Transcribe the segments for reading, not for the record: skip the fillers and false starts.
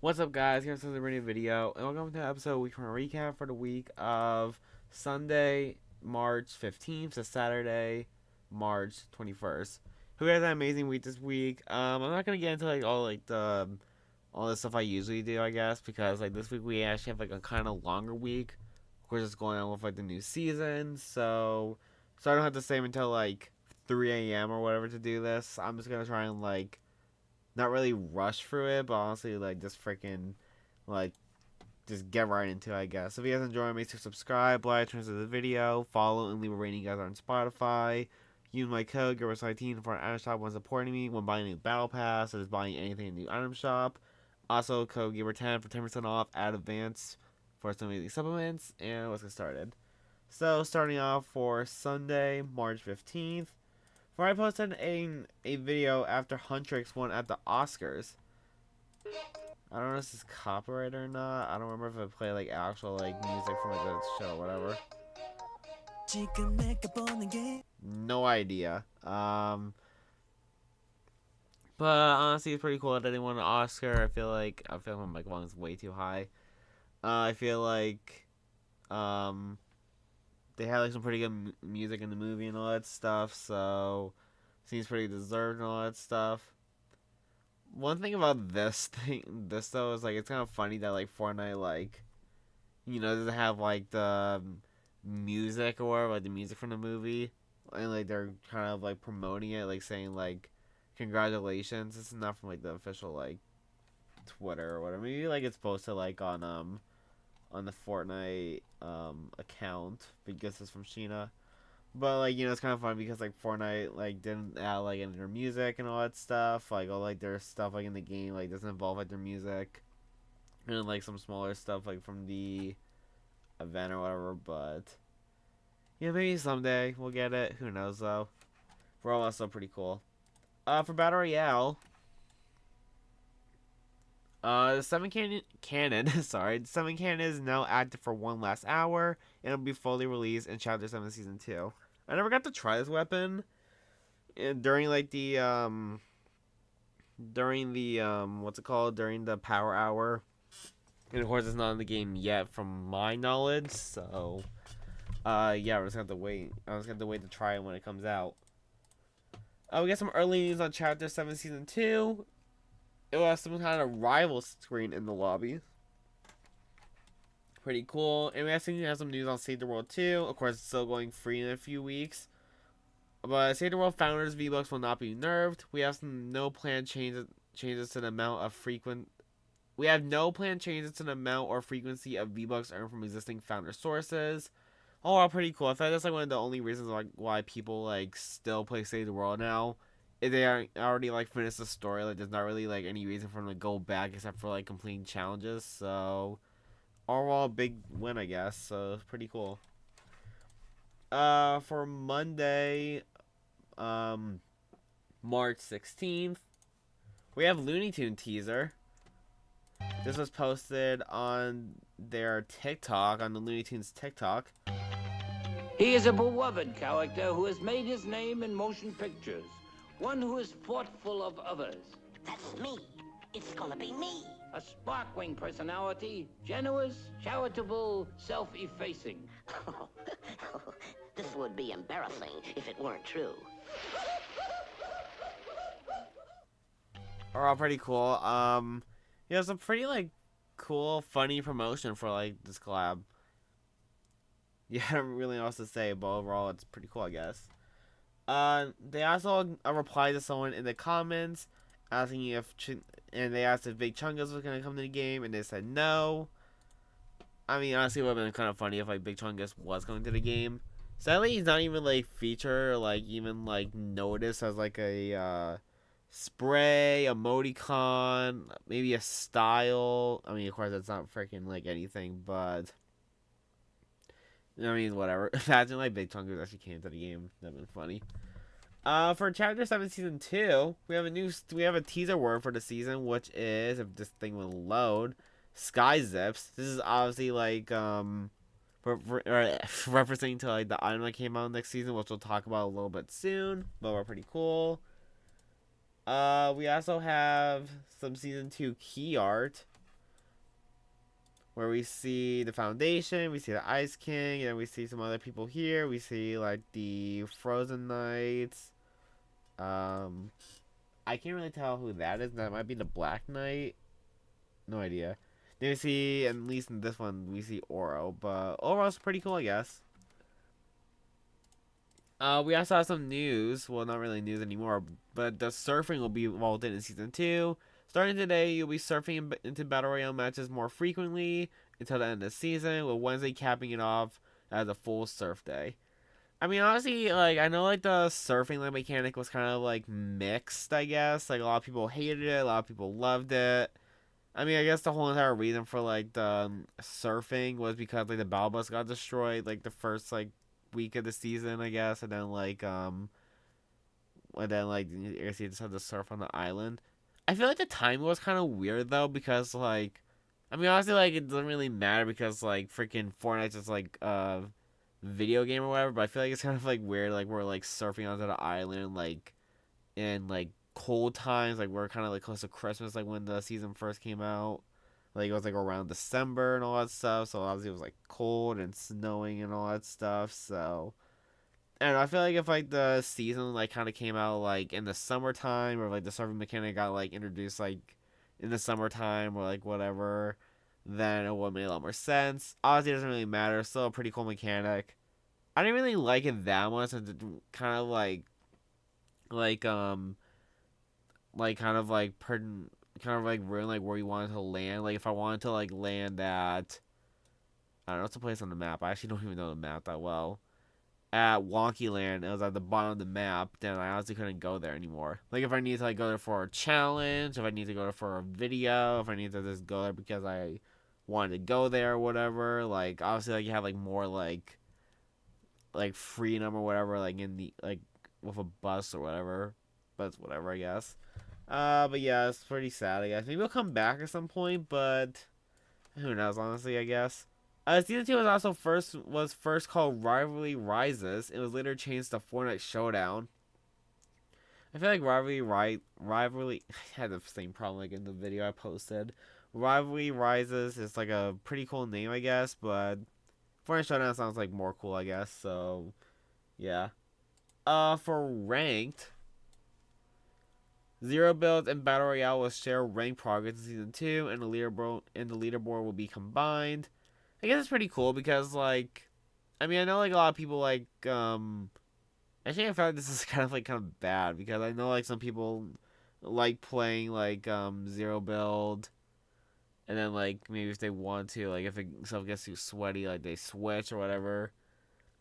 What's up, guys? Here's another brand new video, and welcome to the episode Weekly Fortnite Recap for the week of Sunday, March 15th to Saturday, March 21st. Who had an amazing week this week? I'm not gonna get into all the stuff I usually do, I guess, because this week we actually have a kind of longer week. Of course, it's going on with the new season, so I don't have to stay until 3 a.m. or whatever to do this. I'm just gonna try and not really rush through it, but honestly, just freaking, like, just get right into it, I guess. So if you guys enjoy, make sure to subscribe, like, turn to the video, follow, and leave a rating, guys, on Spotify. Use my code Gaberboy for an item shop when supporting me when buying a new battle pass or just buying anything in the new item shop. Also, code Gaber10 for 10% off at Advance for some of these supplements, and let's get started. So, starting off for Sunday, March 15th. Where I posted a video after Huntrix won at the Oscars. I don't know if this is copyright or not. I don't remember if I play actual music from the show or whatever. No idea. But honestly, it's pretty cool that they won an Oscar. I feel like my volume's way too high. I feel like they had some pretty good music in the movie and all that stuff. So seems pretty deserved and all that stuff. One thing about this though, is it's kind of funny that Fortnite doesn't have the music or whatever, the music from the movie, and they're kind of promoting it, saying congratulations. This is not from the official Twitter or whatever. Maybe it's posted on the Fortnite account because it's from Sheena. But it's kind of fun because Fortnite didn't add any of their music and all that stuff. All their stuff in the game doesn't involve their music, and then some smaller stuff from the event or whatever. But yeah, maybe someday we'll get it. Who knows though? We're all also pretty cool. For Battle Royale, the 7 cannon sorry, the 7 cannon is now active for one last hour, and it'll be fully released in Chapter 7 Season 2. I never got to try this weapon during what's it called, during the power hour, and of course it's not in the game yet from my knowledge. So yeah, we're just gonna have to wait. I was gonna have to wait to try it when it comes out. We got some early news on Chapter 7 Season 2. It will have some kind of rival screen in the lobby. Pretty cool. And we actually have some news on Save the World 2. Of course, it's still going free in a few weeks. But Save the World Founders V-Bucks will not be nerfed. We have no planned changes to the amount of frequent. We have no planned changes to the amount or frequency of V-Bucks earned from existing founder sources. Overall, pretty cool. I thought that's one of the only reasons why people still play Save the World now. If they already finished the story, there's not really any reason for them to go back except for completing challenges. So overall, big win, I guess. So it's pretty cool. For Monday, March 16th, we have Looney Tune teaser. This was posted on their TikTok, on the Looney Tunes TikTok. He is a beloved character who has made his name in motion pictures. One who is thoughtful of others. That's me. It's gonna be me. A sparkling personality, generous, charitable, self-effacing. This would be embarrassing if it weren't true. Are all pretty cool. Yeah, it's a pretty cool, funny promotion for this collab. Yeah, I don't really know what to say, but overall it's pretty cool, I guess. They also replied to someone in the comments asking and they asked if Big Chungus was gonna come to the game, and they said no. I mean, honestly, it would have been kind of funny if Big Chungus was coming to the game. Sadly, he's not even featured or even noticed as a spray, emoticon, maybe a style. I mean, of course, that's not freaking anything, but I mean, whatever. Imagine Big Chungus actually came to the game. That'd been funny. For Chapter 7 Season 2, we have a teaser word for the season, which is, if this thing will load, Sky Zips. This is obviously referencing to the item that came out next season, which we'll talk about a little bit soon, but we're pretty cool. We also have some Season 2 key art. where we see the Foundation, we see the Ice King, and we see some other people here. We see like the Frozen Knights. I can't really tell who that is. That might be the Black Knight. No idea. Then we see, at least in this one, we see Oro, but Oro's pretty cool, I guess. We also have some news. Well, not really news anymore, but the surfing will be involved in Season 2. Starting today, you'll be surfing into Battle Royale matches more frequently until the end of the season, with Wednesday capping it off as a full surf day. I mean, honestly, like, I know, like, the surfing like, mechanic was kind of, like, mixed, I guess. Like, a lot of people hated it, a lot of people loved it. I mean, I guess the whole entire reason for, like, the surfing was because, like, the battle bus got destroyed, like, the first, like, week of the season, I guess. And then, like, you just had to surf on the island. I feel like the timing was kind of weird, though, because, like, I mean, honestly, like, it doesn't really matter because, like, freaking Fortnite's just, like, video game or whatever, but I feel like it's kind of like weird, like we're like surfing onto the island, like in like cold times, like we're kind of like close to Christmas, like when the season first came out, like it was like around December and all that stuff. So obviously it was like cold and snowing and all that stuff. So and I feel like if like the season like kind of came out like in the summertime, or like the surfing mechanic got like introduced like in the summertime or like whatever, then it would make a lot more sense. Obviously, it doesn't really matter. It's still a pretty cool mechanic. I didn't really like it that much, and it kind of like like kind of like kind of like ruin like where you wanted to land. Like if I wanted to like land at, I don't know what's the place on the map. I actually don't even know the map that well. At Wonky Land, it was at the bottom of the map. Then I honestly couldn't go there anymore. Like if I need to like go there for a challenge, if I need to go there for a video, if I need to just go there because I wanted to go there or whatever. Like obviously like you have like more like freedom or whatever, like in the like with a bus or whatever. But it's whatever, I guess. But yeah, it's pretty sad, I guess. Maybe it'll come back at some point, but who knows? Honestly, I guess. Season 2 was first called Rivalry Rises. It was later changed to Fortnite Showdown. I feel like Rivalry I had the same problem like in the video I posted. Rivalry Rises is like a pretty cool name, I guess, but Fortnite Showdown sounds like more cool, I guess. So, yeah. For ranked, Zero Builds and Battle Royale will share rank progress in Season 2, and the leaderboard will be combined. I guess it's pretty cool because, like, I mean, I know, like, a lot of people, like, actually, I feel like this is kind of bad because I know, like, some people like playing, like, Zero Build, and then, like, maybe if they want to, like, if stuff gets too sweaty, like, they switch or whatever.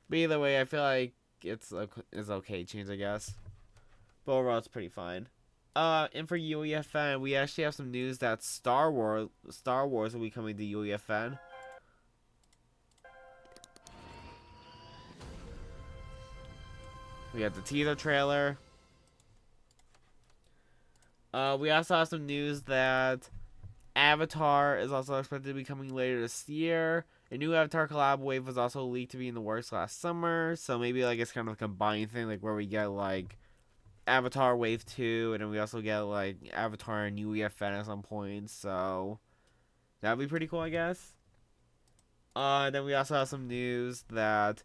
But either way, I feel like it's okay change, I guess. But overall, it's pretty fine. And for UEFN, we actually have some news that Star Wars will be coming to UEFN. We got the teaser trailer. We also have some news that Avatar is also expected to be coming later this year. A new Avatar collab wave was also leaked to be in the works last summer, so maybe like it's kind of a combined thing, like where we get like Avatar Wave 2, and then we also get like Avatar and UEFN at some point, so that'd be pretty cool, I guess. Then we also have some news that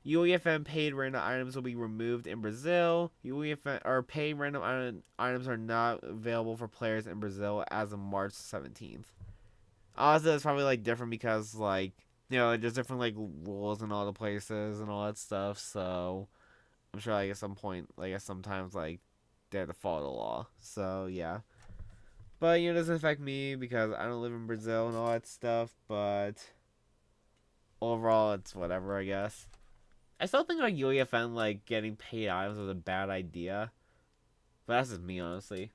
UEFN paid random items will be removed in Brazil. UEFN or paid random items are not available for players in Brazil as of March 17th. Honestly, it's probably like different because like there's different like rules in all the places and all that stuff. So I'm sure like at some point, like at sometimes like they have to follow the law. So yeah, but it doesn't affect me because I don't live in Brazil and all that stuff. But overall, it's whatever, I guess. I still think like UEFN like getting paid items was a bad idea, but that's just me honestly.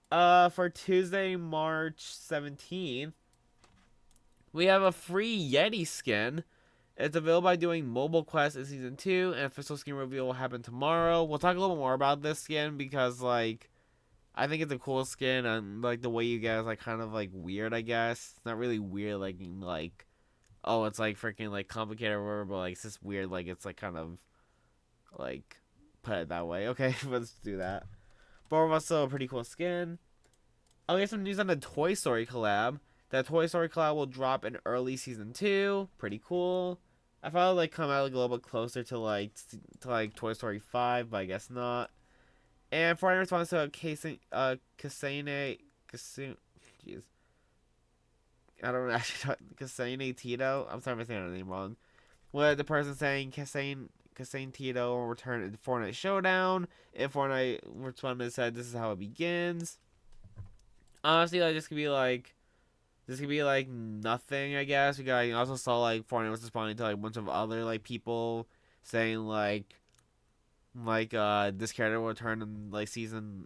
For Tuesday, March 17th, we have a free Yeti skin. It's available by doing Mobile Quest in Season 2, and official skin reveal will happen tomorrow. We'll talk a little more about this skin because, like, I think it's a cool skin, and, like, the way you get is, like, kind of, like, weird, I guess. It's not really weird, like oh, it's, like, freaking, like, complicated or whatever, but, like, it's just weird, like, it's, like, kind of, like, put it that way. Okay, let's do that. But also a pretty cool skin. I'll get some news on the Toy Story collab. that Toy Story collab will drop in early season 2. Pretty cool. I thought it would like come out like a little bit closer to like Toy Story 5, but I guess not. And Fortnite responds to a Kasane, jeez, I don't actually know, Kasane Tito. I'm sorry if I'm saying the name wrong. With the person saying Kasane Tito will return in Fortnite Showdown. And Fortnite responded and said, "This is how it begins." Honestly, like this could be like nothing. I guess I also saw like Fortnite was responding to like a bunch of other like people saying this character will return in like season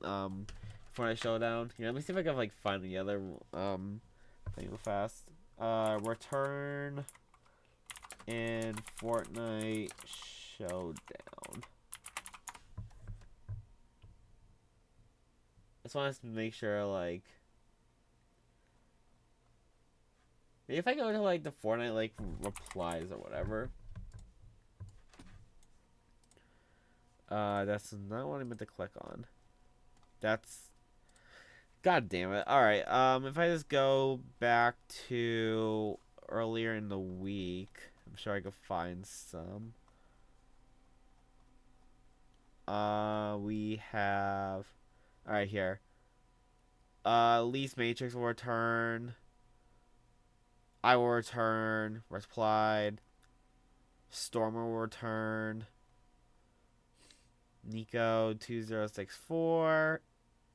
Fortnite Showdown. Here, let me see if I can like find the other thing real fast. Return in Fortnite Showdown. I just want to make sure like maybe if I go to like the Fortnite like replies or whatever. That's not what I meant to click on. That's God damn it. Alright, if I just go back to earlier in the week, I'm sure I could find some. We have alright here. Least Matrix will return. I will return. Replied. Stormer will return. Nico 2064.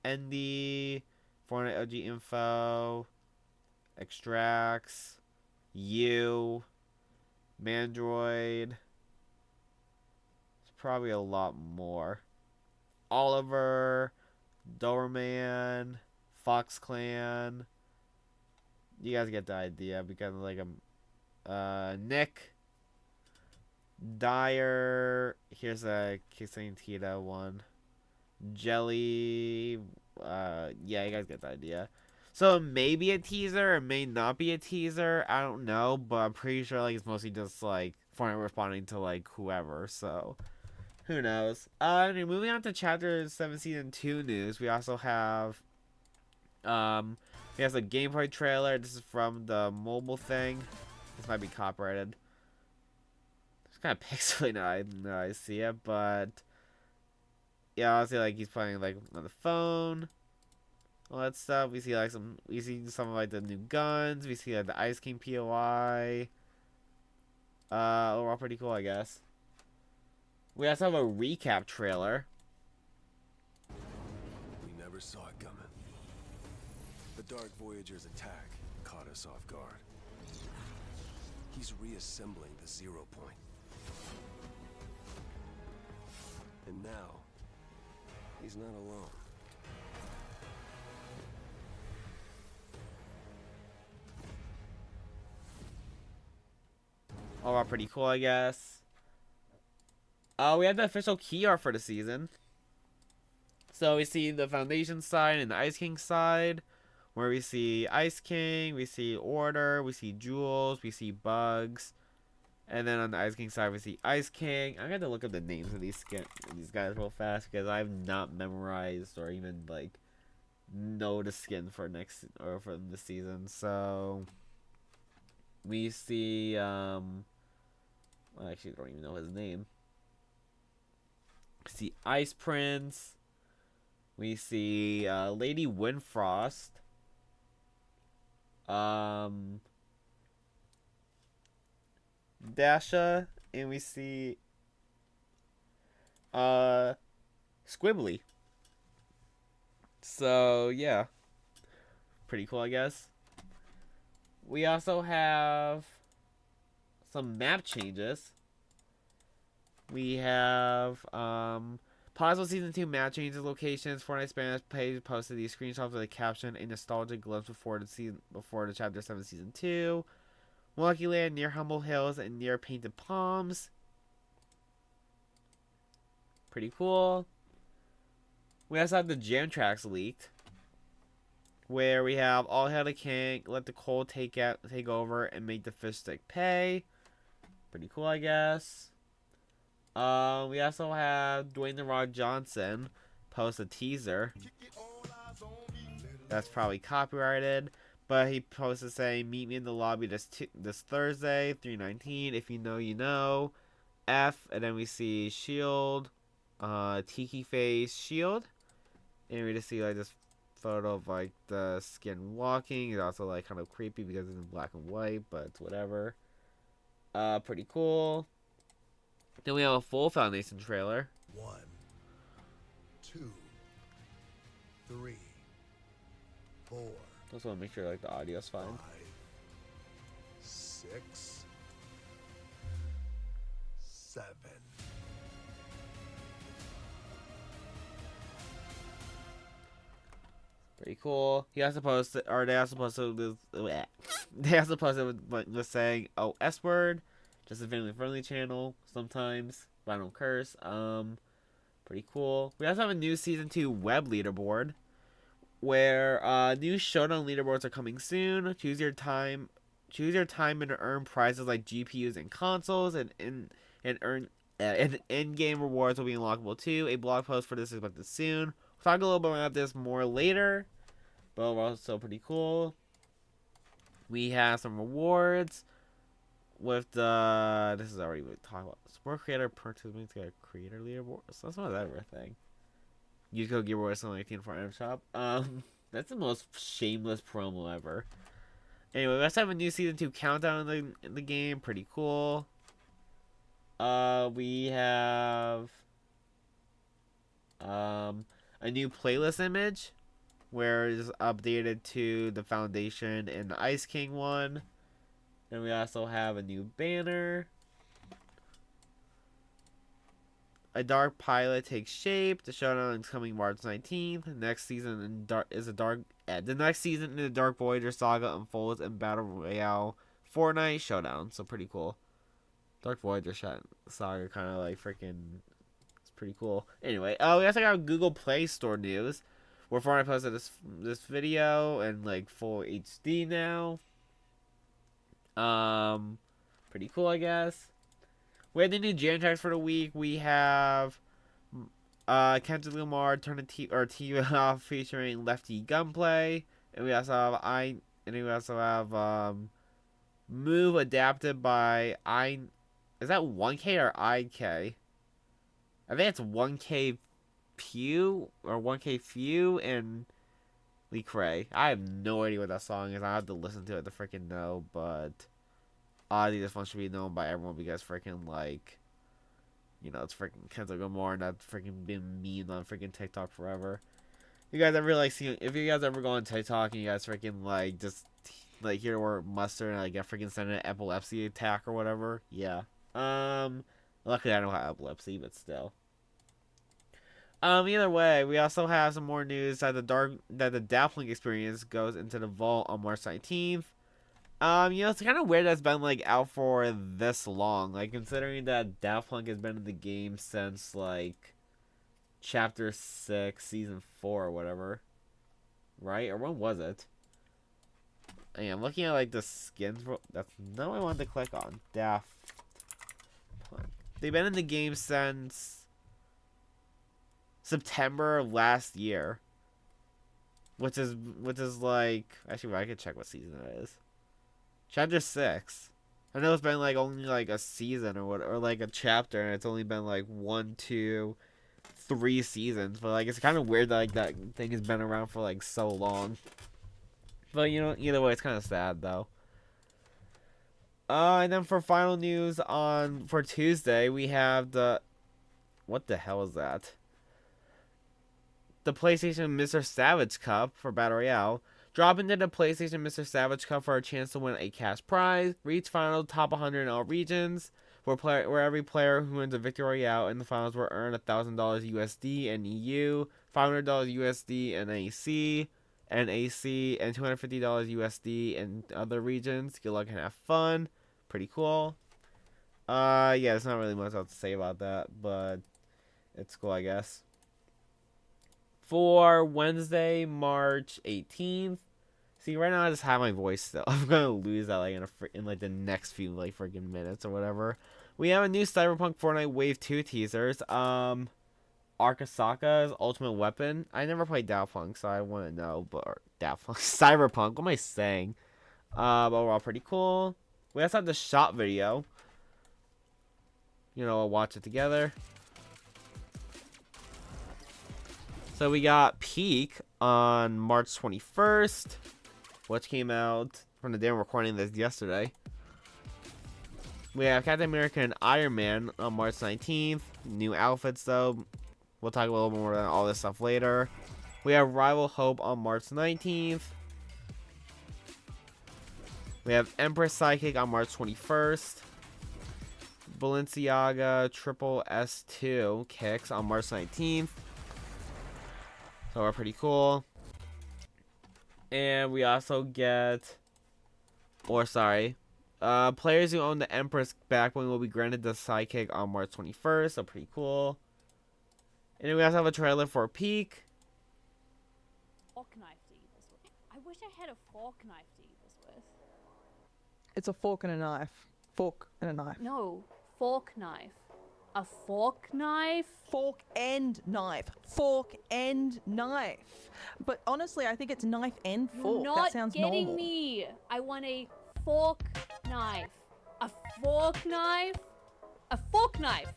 Endy. Fortnite OG info. Extracts. You. Mandroid. It's probably a lot more. Oliver. Doberman. Fox Clan. You guys get the idea. Because like Nick. Dyer. Here's a Kissing Tita one. Jelly. Yeah, you guys get the idea. So it may be a teaser, it may not be a teaser. I don't know, but I'm pretty sure like it's mostly just like Fortnite responding to like whoever. So who knows? Moving on to Chapter 7 Season 2 news, we also have we have a gameplay trailer. This is from the mobile thing. This might be copyrighted. It's kind of pixely now I see it, but yeah, honestly, like he's playing like on the phone, all that stuff. We see some of like the new guns. We see like the Ice King POI. Overall pretty cool, I guess. We also have a recap trailer. We never saw it coming. The Dark Voyager's attack caught us off guard. He's reassembling the 0 point. And now, he's not alone. Overall pretty cool, I guess. We have the official key art for the season. So we see the Foundation side and the Ice King side, where we see Ice King, we see Order, we see Jules, we see Bugs, and then on the Ice King side we see Ice King. I'm gonna look up the names of these guys real fast because I've not memorized or even like know the skin for this season. So we see I actually don't even know his name. We see Ice Prince. We see Lady Windfrost. Dasha, and we see Squibbly. So yeah, pretty cool, I guess. We also have some map changes. We have possible season 2 map changes, locations. Fortnite Spanish page posted these screenshots with a caption: "A nostalgic glimpse before the Chapter 7 season 2. Lucky Land near Humble Hills and near Painted Palms." Pretty cool. We also have the jam tracks leaked, where we have "All Hail the King," "Let the Cold take over," and "Make the Fish Stick Pay." Pretty cool, I guess. We also have Dwayne "The Rock" Johnson post a teaser. That's probably copyrighted, But he posted saying, "Meet me in the lobby this Thursday, 3:19. If you know, you know." F, and then we see Shield, Tiki Face Shield, and we just see like this photo of like the skin walking. It's also like kind of creepy because it's in black and white, but it's whatever. Pretty cool. Then we have a full Foundation trailer. 1, 2, 3, 4, Just want to make sure like the audio's fine. 5, 6, 7. Pretty cool. He also posted, or they also posted this. They also posted with saying, "Oh, S word." Just a family friendly channel sometimes, but I don't curse. Pretty cool. We also have a new season 2 web leaderboard, where new showdown leaderboards are coming soon. Choose your time and earn prizes like GPUs and consoles, and earn and in-game rewards will be unlockable too. A blog post for this is expected soon. We'll talk a little bit about this more later, but also pretty cool. We have some rewards with the. This is already what we talked about. Sport creator participating to get a creator leaderboard. So that's not that ever thing. Use code Gaberboy for item shop. That's the most shameless promo ever. Anyway, we also have a new season 2 countdown in the game. Pretty cool. We have a new playlist image where it's updated to the Foundation and the Ice King one. And we also have a new banner. A dark pilot takes shape. The showdown is coming March 19th. The next season the next season in the Dark Voyager saga unfolds in Battle Royale Fortnite Showdown. So pretty cool. Dark Voyager saga kind of like freaking. It's pretty cool. Anyway, we also got Google Play Store news, where Fortnite posted this video in like full HD now. Pretty cool, I guess. We have the new jam tracks for the week. We have Kendrick Lamar turn TV off featuring Lefty Gunplay, and we also have Move adapted by Is that 1K or IK? I think it's 1K Pew or 1K Few and Lee Cray. I have no idea what that song is. I have to listen to it to freaking know, but I think this one should be known by everyone because freaking like, you know, it's freaking Kendrick Lamar and that's freaking been memed on freaking TikTok forever. You guys ever like see? If you guys ever go on TikTok and you guys freaking like just like hear the word mustard and like get freaking sent an epilepsy attack or whatever, yeah. Luckily I don't have epilepsy, but still. Either way, we also have some more news that the Daft Punk experience goes into the vault on March 19th. You know, it's kind of weird that's been like out for this long. Like considering that Daft Punk has been in the game since like Chapter 6, Season 4 or whatever. Right? Or when was it? Yeah, I'm looking at like the skins. That's not what I wanted to click on. Daft Punk. They've been in the game since September of last year. Which is like actually I could check what season it is. Chapter 6. I know it's been like only like a season or like a chapter, and it's only been like 1, 2, 3 seasons. But like it's kind of weird that like that thing has been around for like so long. But you know, either way, it's kind of sad though. And then for final news for Tuesday, we have what the hell is that? The PlayStation Mr. Savage Cup for Battle Royale. Drop into the PlayStation Mr. Savage Cup for a chance to win a cash prize. Reach final top 100 in all regions, where every player who wins a Victory Royale in the finals will earn $1,000 USD in EU, $500 USD in AC, and $250 USD in other regions. Good luck and have fun. Pretty cool. Yeah, there's not really much else to say about that, but it's cool, I guess. For Wednesday, March 18th. See, right now I just have my voice still. I'm gonna lose that like in like the next few like freaking minutes or whatever. We have a new Cyberpunk Fortnite Wave 2 teasers. Arasaka's ultimate weapon. I never played Daft Punk, so I want to know. But Daft Punk, Cyberpunk. What am I saying? Overall, pretty cool. We also have the shop video. You know, we'll watch it together. So we got Peak on March 21st, which came out from the day I'm recording this yesterday. We have Captain America and Iron Man on March 19th. New outfits, though. We'll talk a little more about all this stuff later. We have Rival Hope on March 19th. We have Empress Psychic on March 21st. Balenciaga Triple S2 kicks on March 19th. So we're pretty cool. And we also get, players who own the Empress backbling will be granted the Psychic on March 21st. So pretty cool. And then we also have a trailer for Peak. Fork knife to eat this with. I wish I had a fork knife to eat this with. It's a fork and a knife. Fork and a knife. No, fork knife. A fork knife? Fork and knife. Fork and knife. But honestly, I think it's knife and fork. You're That not sounds getting normal. me. I want a fork knife. A fork knife? A fork knife.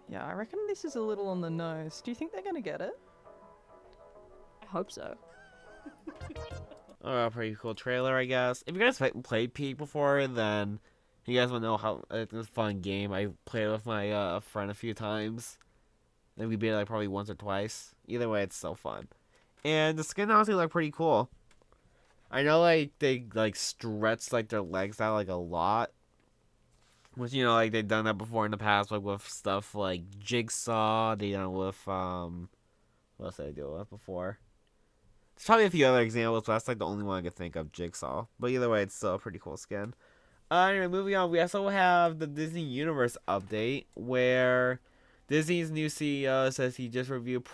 Yeah, I reckon this is a little on the nose. Do you think they're gonna get it? I hope so. Oh, pretty cool trailer, I guess. If you guys played Peak before, then you guys will know how it's a fun game. I played it with my friend a few times. And we beat it like probably once or twice. Either way, it's so fun. And the skin honestly look pretty cool. I know like they like stretch like their legs out like a lot. Which, you know, like they've done that before in the past, like with stuff like Jigsaw. They done it with what else did I do it with before? There's probably a few other examples, but that's like the only one I could think of, Jigsaw. But either way, it's still a pretty cool skin. Anyway, moving on, we also have the Disney Universe update, where Disney's new CEO says he just reviewed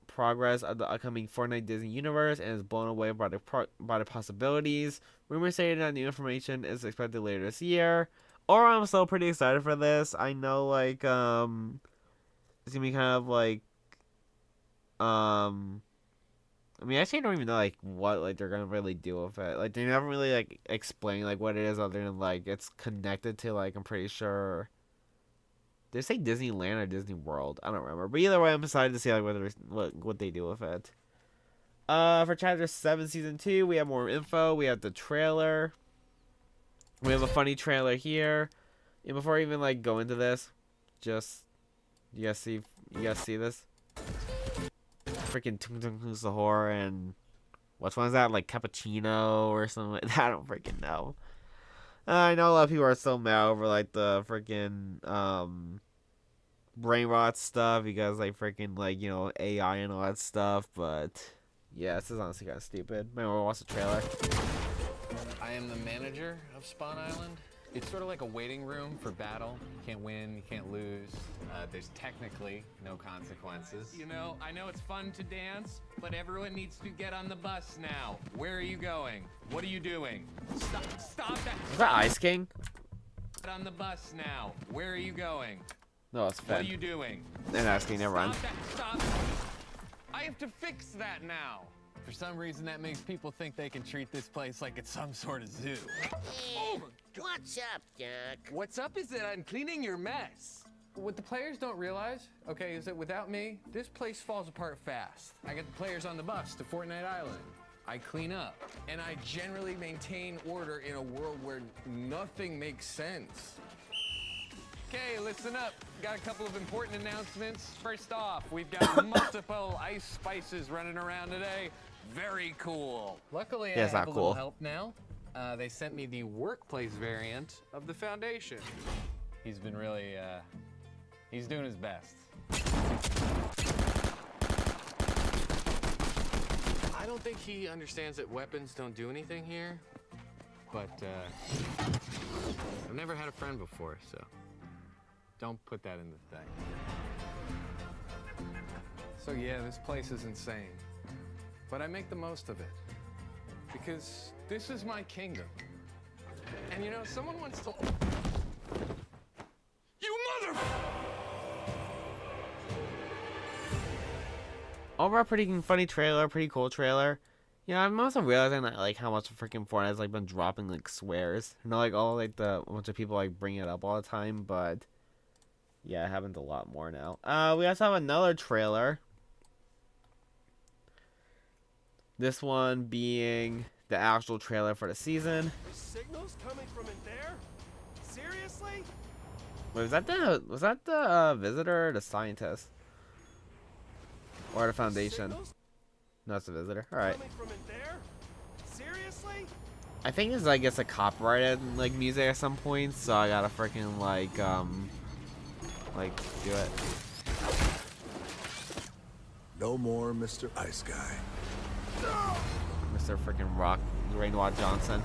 progress of the upcoming Fortnite Disney Universe and is blown away by the possibilities. Rumors say that new information is expected later this year. Or I'm still pretty excited for this. I know, like, it's gonna be kind of like, I mean, actually, I don't even know, like, what, like, they're gonna really do with it. Like, they never really, like, explain, like, what it is other than, like, it's connected to, like, I'm pretty sure, did they say Disneyland or Disney World? I don't remember. But either way, I'm excited to see, like, what they do with it. For Chapter 7, Season 2, we have more info. We have the trailer. We have a funny trailer here. And before I even, like, go into this, just, you guys see this? Freaking Tung Tung Who's the Horror and which one is that? Like Cappuccino or something like that? I don't freaking know. I know a lot of people are so mad over like the freaking brain rot stuff because like freaking like, you know, AI and all that stuff, but yeah, this is honestly kind of stupid. Maybe we'll watch the trailer. I am the manager of Spawn Island. It's sort of like a waiting room for battle. You can't win, you can't lose. There's technically no consequences. You know, I know it's fun to dance, but everyone needs to get on the bus now. Where are you going? What are you doing? Stop that. Is that Ice King? Get on the bus now. Where are you going? No, it's What are Fed. you doing? And Ice King, never mind. Stop. I have to fix that now. For some reason, that makes people think they can treat this place like it's some sort of zoo. What's up, Doc? What's up is that I'm cleaning your mess. What the players don't realize, okay, is that without me, this place falls apart fast. I get the players on the bus to Fortnite Island. I clean up, and I generally maintain order in a world where nothing makes sense. Okay, listen up. Got a couple of important announcements. First off, we've got multiple ice spices running around today. Very cool. Luckily, Yeah, I it's have not a little cool. help now. They sent me the workplace variant of the Foundation. He's been really, he's doing his best. I don't think he understands that weapons don't do anything here. But, I've never had a friend before, so Don't put that in the thing. So yeah, this place is insane. But I make the most of it. Because this is my kingdom. And you know, someone once told... You mother... overall pretty funny trailer, pretty cool trailer. Yeah, I'm also realizing that like how much freaking Fortnite has like been dropping like swears. You know, like all like the a bunch of people like bring it up all the time, but yeah, it happens a lot more now. We also have another trailer. This one being the actual trailer for the season. Signals coming from in there? Seriously? Wait, was that the visitor or the scientist? Or the foundation? Signals No, it's the visitor. Alright. coming from in there? Seriously? I think this is, I guess, a copyrighted like music at some point, so I gotta freaking like do it. No more Mr. Ice Guy. Mr. freaking Rock Rainwater Johnson.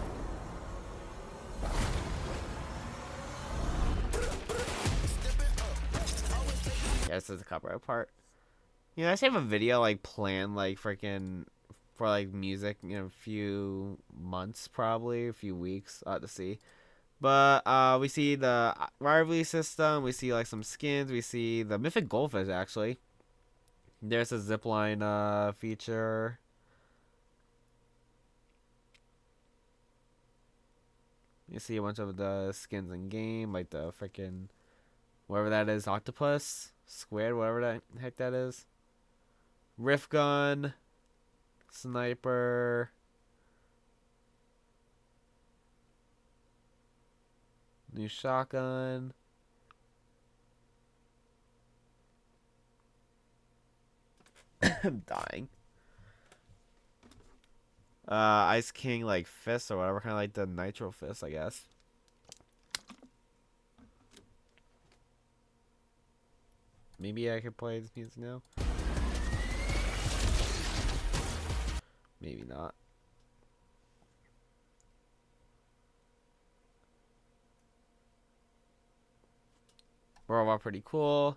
Yeah, this is the copyright part. You know, I actually have a video like planned like freaking for like music in a few months, probably a few weeks. I'll have to see. But we see the rivalry system. We see like some skins. We see the mythic goldfish actually. There's a zipline feature. You see a bunch of the skins in game, like the freaking whatever that is, octopus, squid, whatever the heck that is. Rift gun, sniper, new shotgun. I'm dying. Ice King like fist or whatever, kind of like the nitro fist, I guess. Maybe I could play this music now. Maybe not. We're all pretty cool.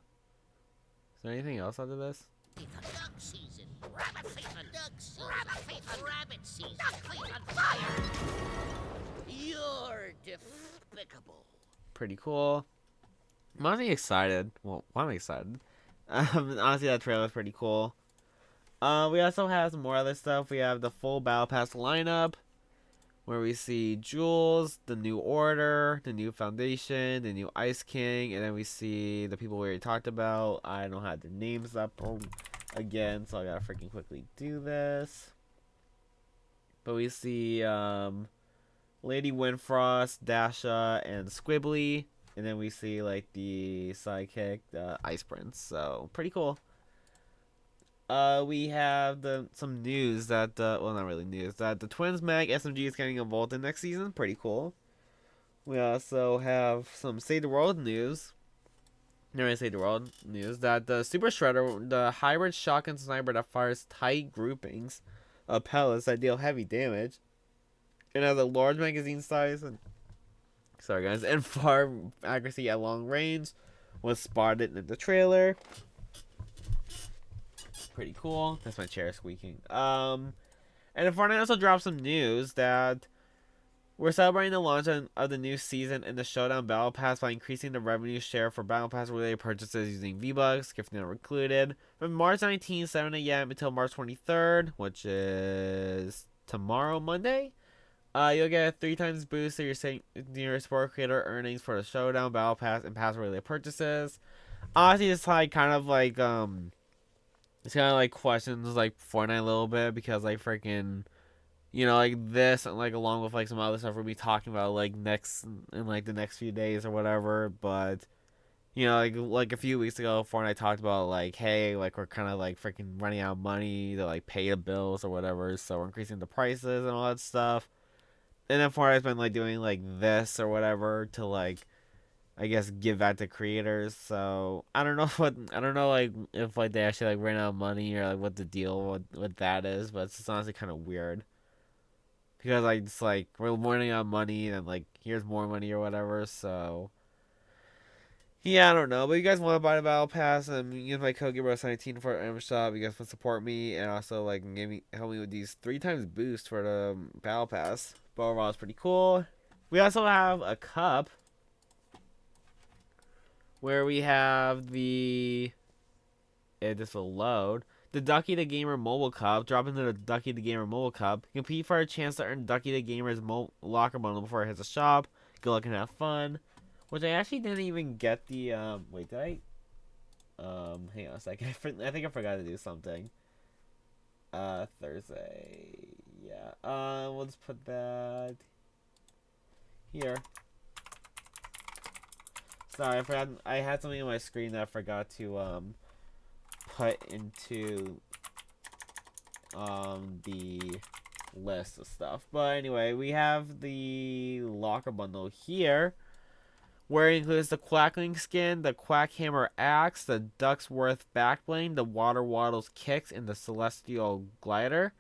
Is there anything else after this? Duck season. Rabbit season. Duck season. Rabbit season. Rabbit season. Duck season. Fire. You're despicable. Pretty cool. I'm honestly excited. Well, I'm excited. Honestly, that trailer is pretty cool. We also have some more other stuff. We have the full Battle Pass lineup, where we see Jules, the New Order, the new Foundation, the new Ice King, and then we see the people we already talked about. I don't have the names up again, so I gotta freaking quickly do this. But we see Lady Winfrost, Dasha, and Squibbly, and then we see like the sidekick, the Ice Prince. So pretty cool. We have some news that well, not really news, that the Twins Mag SMG is getting involved in next season. Pretty cool. We also have some Save the World news. Never Save the World news that the Super Shredder, the hybrid shotgun sniper that fires tight groupings of pellets that deal heavy damage, and has a large magazine size and and far accuracy at long range, was spotted in the trailer. Pretty cool. That's my chair squeaking. And then Fortnite also dropped some news that we're celebrating the launch of the new season in the Showdown Battle Pass by increasing the revenue share for Battle Pass related purchases using V-Bucks, gifting are included. From March 19th, 7 a.m. until March 23rd, which is tomorrow, Monday, you'll get a 3 times boost to your sport creator earnings for the Showdown Battle Pass and pass related purchases. Honestly, it's like kind of like it's kind of like questions like Fortnite a little bit, because like freaking, you know, like this and like along with like some other stuff we'll be talking about like next in like the next few days or whatever. But you know, like a few weeks ago, Fortnite talked about like, hey, like we're kind of like freaking running out of money to like pay the bills or whatever, so we're increasing the prices and all that stuff. And then Fortnite's been like doing like this or whatever to like, I guess, give that to creators. So I don't know like if like they actually like ran out of money or like what the deal with that is, but it's just honestly kind of weird, because like it's like we're running out of money and like here's more money or whatever. So yeah, I don't know. But you guys want to buy the Battle Pass and use my code Gaberboy19 for Amazon shop. You guys want to support me and also like help me with these 3 times boost for the Battle Pass. But overall, it's pretty cool. We also have a cup where we have this will load. the Ducky the Gamer Mobile Cup. Drop into the Ducky the Gamer Mobile Cup. Compete for a chance to earn Ducky the Gamer's locker bundle before it hits the shop. Good luck and have fun. Which I actually didn't even get the wait, did I? Hang on a second. I think I forgot to do something. Thursday. Yeah. We'll just put that here. Sorry, I forgot. I had something on my screen that I forgot to put into the list of stuff. But anyway, we have the locker bundle here, where it includes the Quackling skin, the Quackhammer axe, the Ducksworth backbling, the Water Waddles kicks, and the Celestial glider.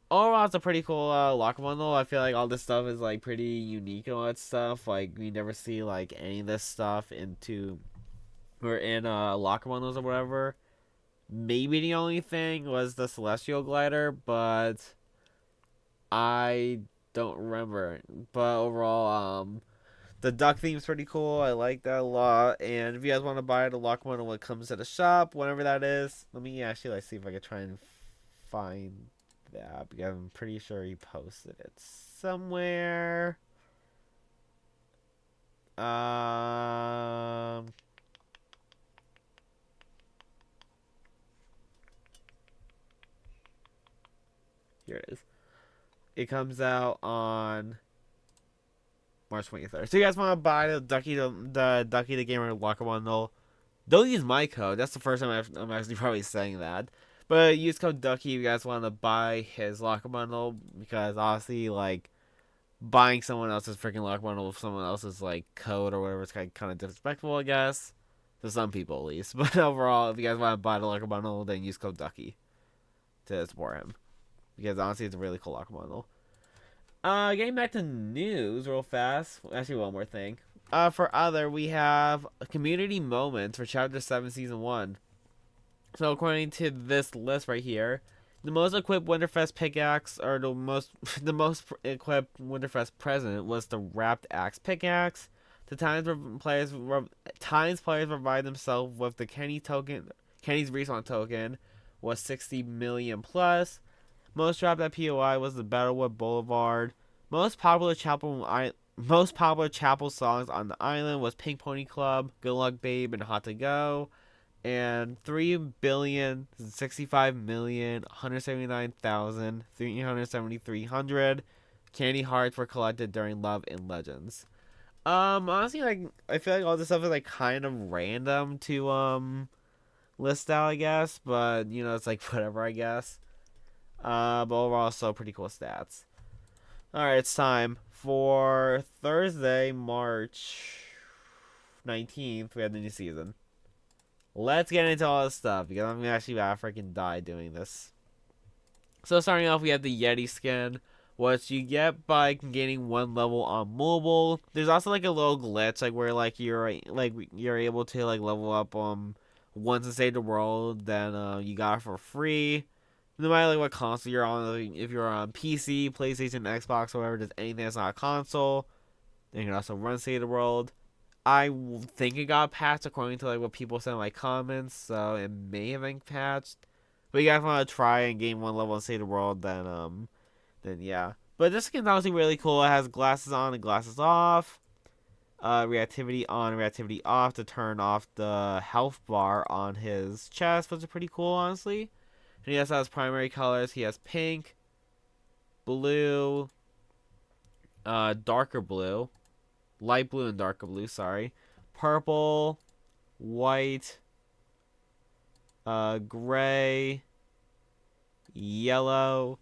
Overall, it's a pretty cool locker bundle. I feel like all this stuff is like pretty unique and all that stuff. Like we never see like any of this stuff in locker bundles or whatever. Maybe the only thing was the Celestial glider, but I don't remember. But overall, the duck theme is pretty cool. I like that a lot. And if you guys want to buy the locker bundle when it comes to the shop, whenever that is, let me actually like see if I can try and find that, because I'm pretty sure he posted it somewhere. Here it is. It comes out on March 23rd. So you guys want to buy the Ducky the Gamer locker bundle? Don't use my code. That's the first time I'm actually probably saying that. But use code Ducky if you guys want to buy his locker bundle, because honestly, like, buying someone else's freaking locker bundle with someone else's, like, code or whatever is kind of disrespectful, I guess. To some people, at least. But overall, if you guys want to buy the locker bundle, then use code Ducky to support him. Because honestly, it's a really cool locker bundle. Getting back to news real fast. Actually, one more thing. For other, we have community moments for Chapter 7, Season 1. So according to this list right here, the most equipped Winterfest pickaxe, or the most equipped Winterfest present, was the Wrapped Axe pickaxe. The times players provide themselves with the Kenny's respawn token was 60 million plus. Most dropped at POI was the Battlewood Boulevard. Most popular chapel songs on the island was Pink Pony Club, Good Luck Babe, and Hot to Go. And 3,065,179,373 candy hearts were collected during Love and Legends. Honestly, like, I feel like all this stuff is like kind of random to list out, I guess, but you know, it's like whatever, I guess. But overall, so pretty cool stats. Alright, it's time for Thursday, March 19th. We have the new season. Let's get into all this stuff, because I'm actually about to freaking die doing this. So starting off, we have the Yeti skin, which you get by gaining one level on mobile. There's also like a little glitch, like where like you're able to like level up once and save the world, then you got it for free. No matter like what console you're on, like, if you're on PC, PlayStation, Xbox, or whatever, just anything that's not a console, then you can also run Save the World. I think it got patched according to like what people said in my comments, so it may have been patched. But you guys want to try and gain one level and Save the World, then yeah. But this skin's honestly really cool. It has glasses on and glasses off. Reactivity on, reactivity off to turn off the health bar on his chest, which is pretty cool, honestly. And he also has primary colors. He has pink, blue, darker blue, light blue and darker blue, sorry, purple, white, gray, yellow,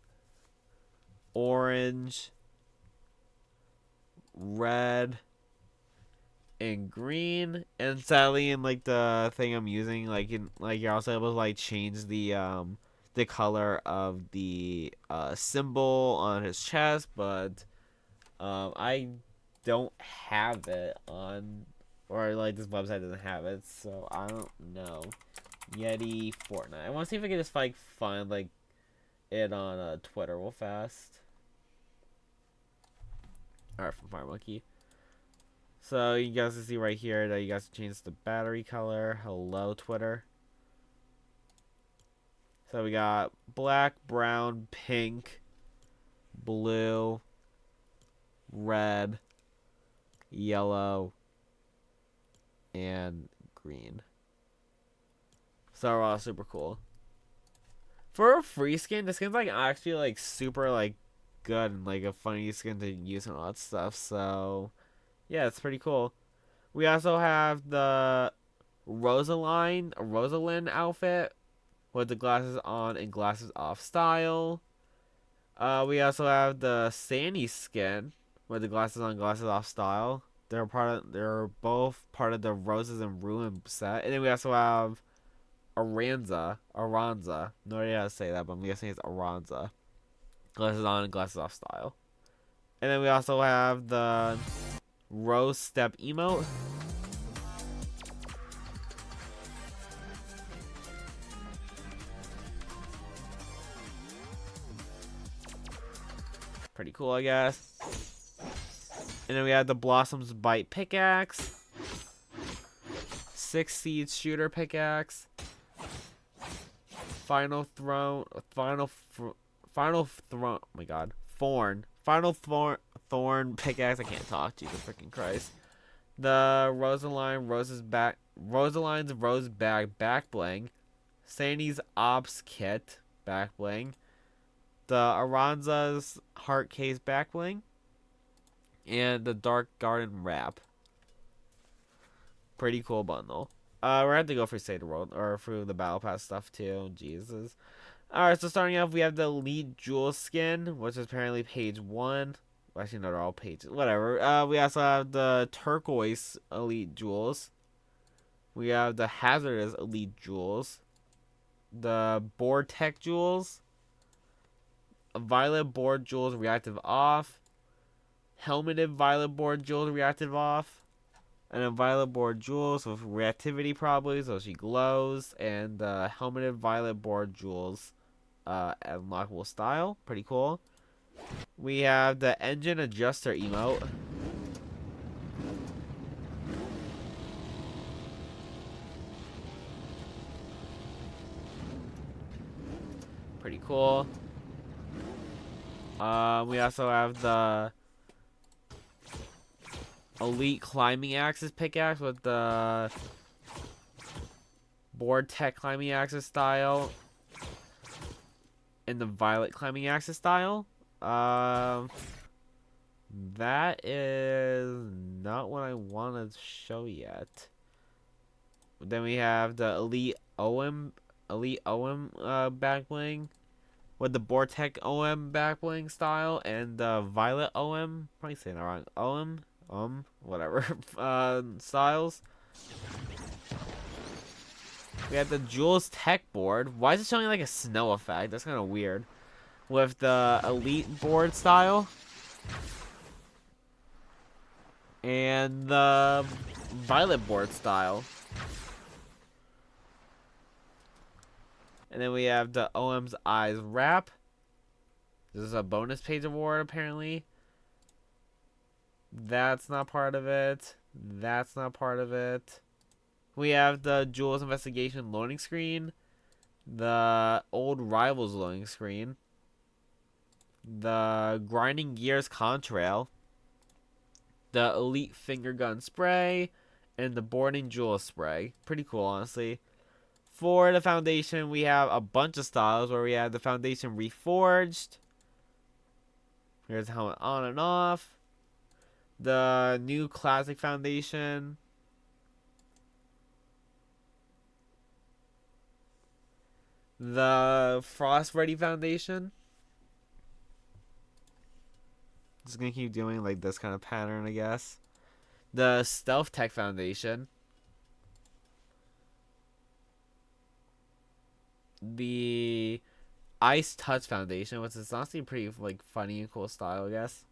orange, red, and green. And sadly, in like the thing I'm using, you're also able to like change the color of the symbol on his chest, but I don't have it on, or like this website doesn't have it, so I don't know. Yeti Fortnite. I want to see if I can just like find like it on Twitter real fast. Alright, from Fire Monkey. So you guys can see right here that you guys can change the battery color. Hello, Twitter. So we got black, brown, pink, blue, red, yellow, and green. So they're all super cool. For a free skin, the skin's like actually like super like good and like a funny skin to use and all that stuff. So yeah, it's pretty cool. We also have the Rosalind outfit with the glasses on and glasses off style. We also have the Sandy skin with the glasses on, glasses off style. They're both part of the Roses and Ruin set. And then we also have Aranza. No idea how to say that, but I'm guessing it's Aranza. Glasses on and glasses off style. And then we also have the Rose Step emote. Pretty cool, I guess. And then we have the Blossom's Bite pickaxe. 6 Seed shooter pickaxe. Final Thorn. Oh my god. Final Thorn pickaxe. I can't talk. Jesus freaking Christ. The Rosaline's Rose Bag back bling. Sandy's Ops kit back bling. The Aranza's Heart Case back bling. And the Dark Garden wrap. Pretty cool bundle. We're gonna have to go for Save the World or through the Battle Pass stuff too. Jesus. Alright, so starting off, we have the Elite Jewel skin, which is apparently page 1. Well, actually, no, they're all pages. Whatever. We also have the Turquoise Elite Jewels. We have the Hazardous Elite Jewels. The Board Tech Jewels. Violet Board Jewels reactive off. Helmeted Violet Board Jewels reactive off. And a Violet Board Jewels with reactivity probably, so she glows. And Helmeted Violet Board Jewels unlockable style. Pretty cool. We have the Engine Adjuster emote. Pretty cool. We also have the Elite Climbing Axis pickaxe with the Board Tech Climbing Axis style and the Violet Climbing Axis style. That is not what I want to show yet. Then we have the Elite OM back bling with the Bortec OM back bling style and the Violet OM, probably saying that wrong, whatever, styles. We have the Jules Tech board. Why is it showing like a snow effect? That's kind of weird. With the Elite board style. And the Violet board style. And then we have the OM's Eyes wrap. This is a bonus page award, apparently. That's not part of it. That's not part of it. We have the Jules Investigation loading screen. The Old Rivals loading screen. The Grinding Gears Contrail. The Elite Finger Gun spray. And the Boarding Jewel spray. Pretty cool, honestly. For the Foundation, we have a bunch of styles where we have the Foundation Reforged. Here's the helmet on and off. The new Classic Foundation. The Frost Ready Foundation. Just gonna keep doing like this kind of pattern, I guess. The Stealth Tech Foundation. The Ice Touch Foundation, which is honestly pretty like funny and cool style, I guess.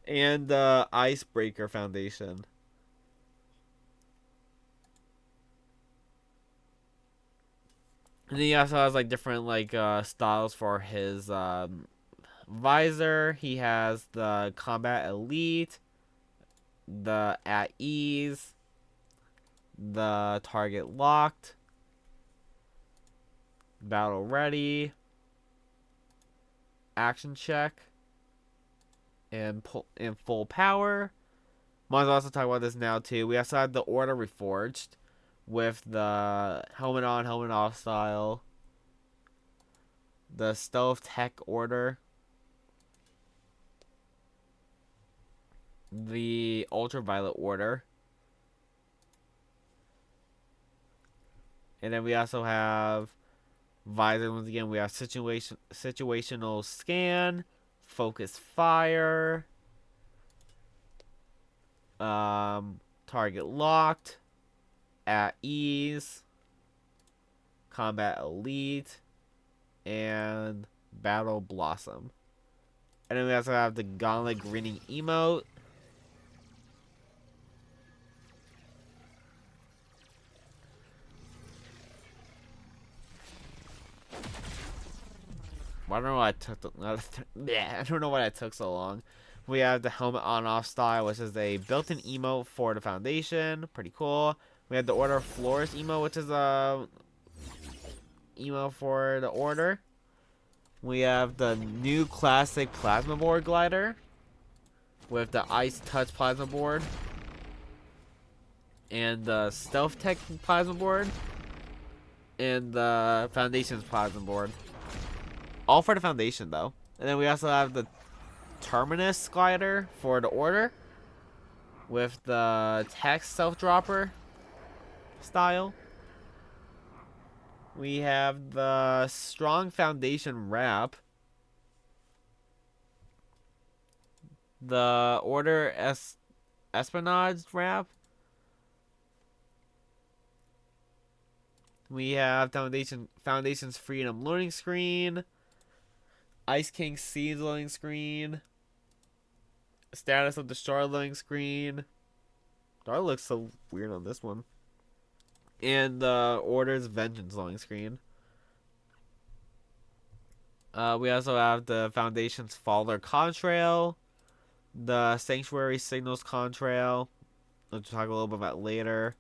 And the Icebreaker Foundation. And then he also has like different like styles for his visor. He has the Combat Elite, the At Ease, the target locked, battle ready, action check, and full power. Might as well also talk about this now too. We also had the order reforged with the helmet on, helmet off style, the stealth tech order, the ultraviolet order, and then we also have visor. Once again, we have situational scan, focus fire, target locked, at ease, combat elite, and battle blossom. And then we also have the gauntlet grinning emote. I don't know why I took I don't know why that took so long. We have the helmet on off style, which is a built-in emote for the foundation. Pretty cool. We have the order florist emote, which is a emote for the order. We have the new classic plasma board glider with the ice touch plasma board and the stealth tech plasma board and the foundation's plasma board. All for the foundation though. And then we also have the terminus glider for the order with the text self dropper style. We have the strong foundation wrap, the order espionage wrap. We have foundation's freedom loading screen, Ice King Seeds loading screen, status of destroyer loading screen. That looks so weird on this one. And the Order's Vengeance loading screen. We also have the Foundation's Faller Contrail, the Sanctuary Signals Contrail, which we'll talk a little bit about later.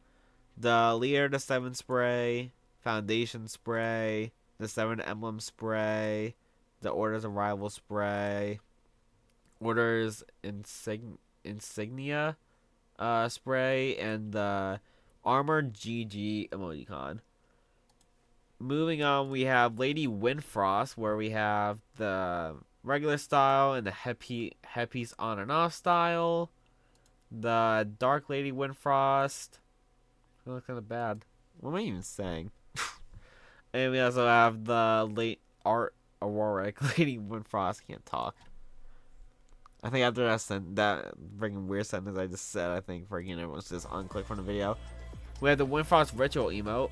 The Leader to 7 spray, Foundation spray, the 7 Emblem spray, the Order's Arrival spray, Order's Insignia spray, and the Armored GG emoticon. Moving on, we have Lady Windfrost, where we have the regular style and the headpiece on and off style. The Dark Lady Windfrost. It looks kind of bad. What am I even saying? And we also have the late art Auroric Lady Windfrost. Can't talk. I think after that freaking weird sentence I just said, I think freaking everyone's just unclick from the video. We have the Windfrost Ritual emote.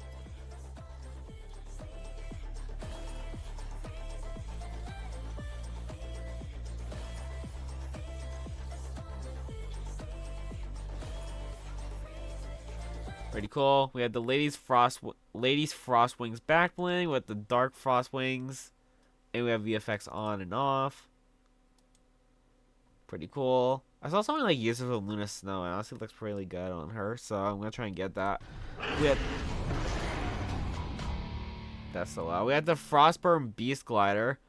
Pretty cool. We have the Ladies Frost Wings back bling with the Dark Frost Wings, and we have VFX on and off. Pretty cool. I saw someone like use it with Luna Snow, and honestly, it looks really good on her. So I'm gonna try and get that. We had that's so loud. We had the Frostburn Beast Glider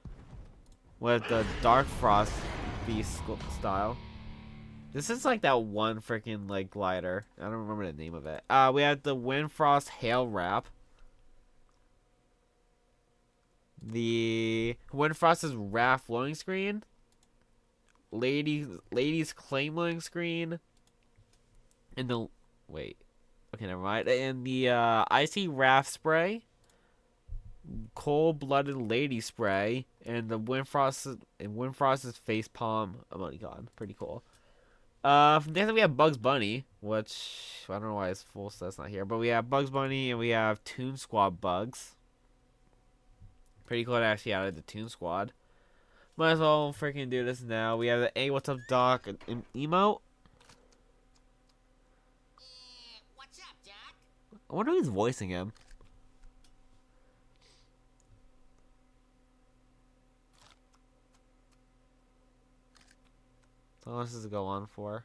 with the Dark Frost Beast style. This is like that one freaking like glider. I don't remember the name of it. We had the Windfrost Hail Wrap. The Windfrost's Wrath loading screen. Ladies Claim loading screen. And the wait. Okay, never mind. And the Icy Wrath spray. Cold-blooded Lady spray. And the Windfrost's face palm emoticon. Pretty cool. From there we have Bugs Bunny, which I don't know why his full set's not here, but we have Bugs Bunny and we have Toon Squad Bugs. Pretty cool to actually added the Toon Squad. Might as well freaking do this now. We have the Hey, what's up, Doc emote. What's up, Doc? I wonder who's voicing him. How long does this go on for?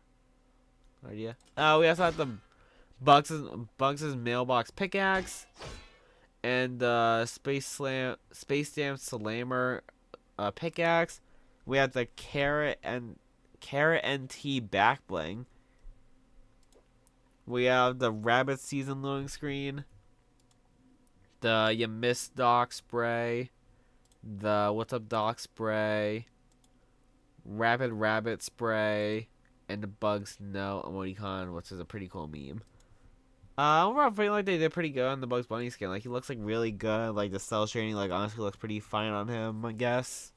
No idea. We also have the Bugs' mailbox pickaxe, and Space Jam Slammer pickaxe. We have the carrot and tea back bling. We have the rabbit season loading screen. The You Miss Doc spray. The What's Up Doc spray. Rapid Rabbit spray. And the Bugs No emoticon, which is a pretty cool meme. Overall, I feel like they did pretty good on the Bugs Bunny skin. Like, he looks like really good. Like, the cell shading, like, honestly looks pretty fine on him, I guess.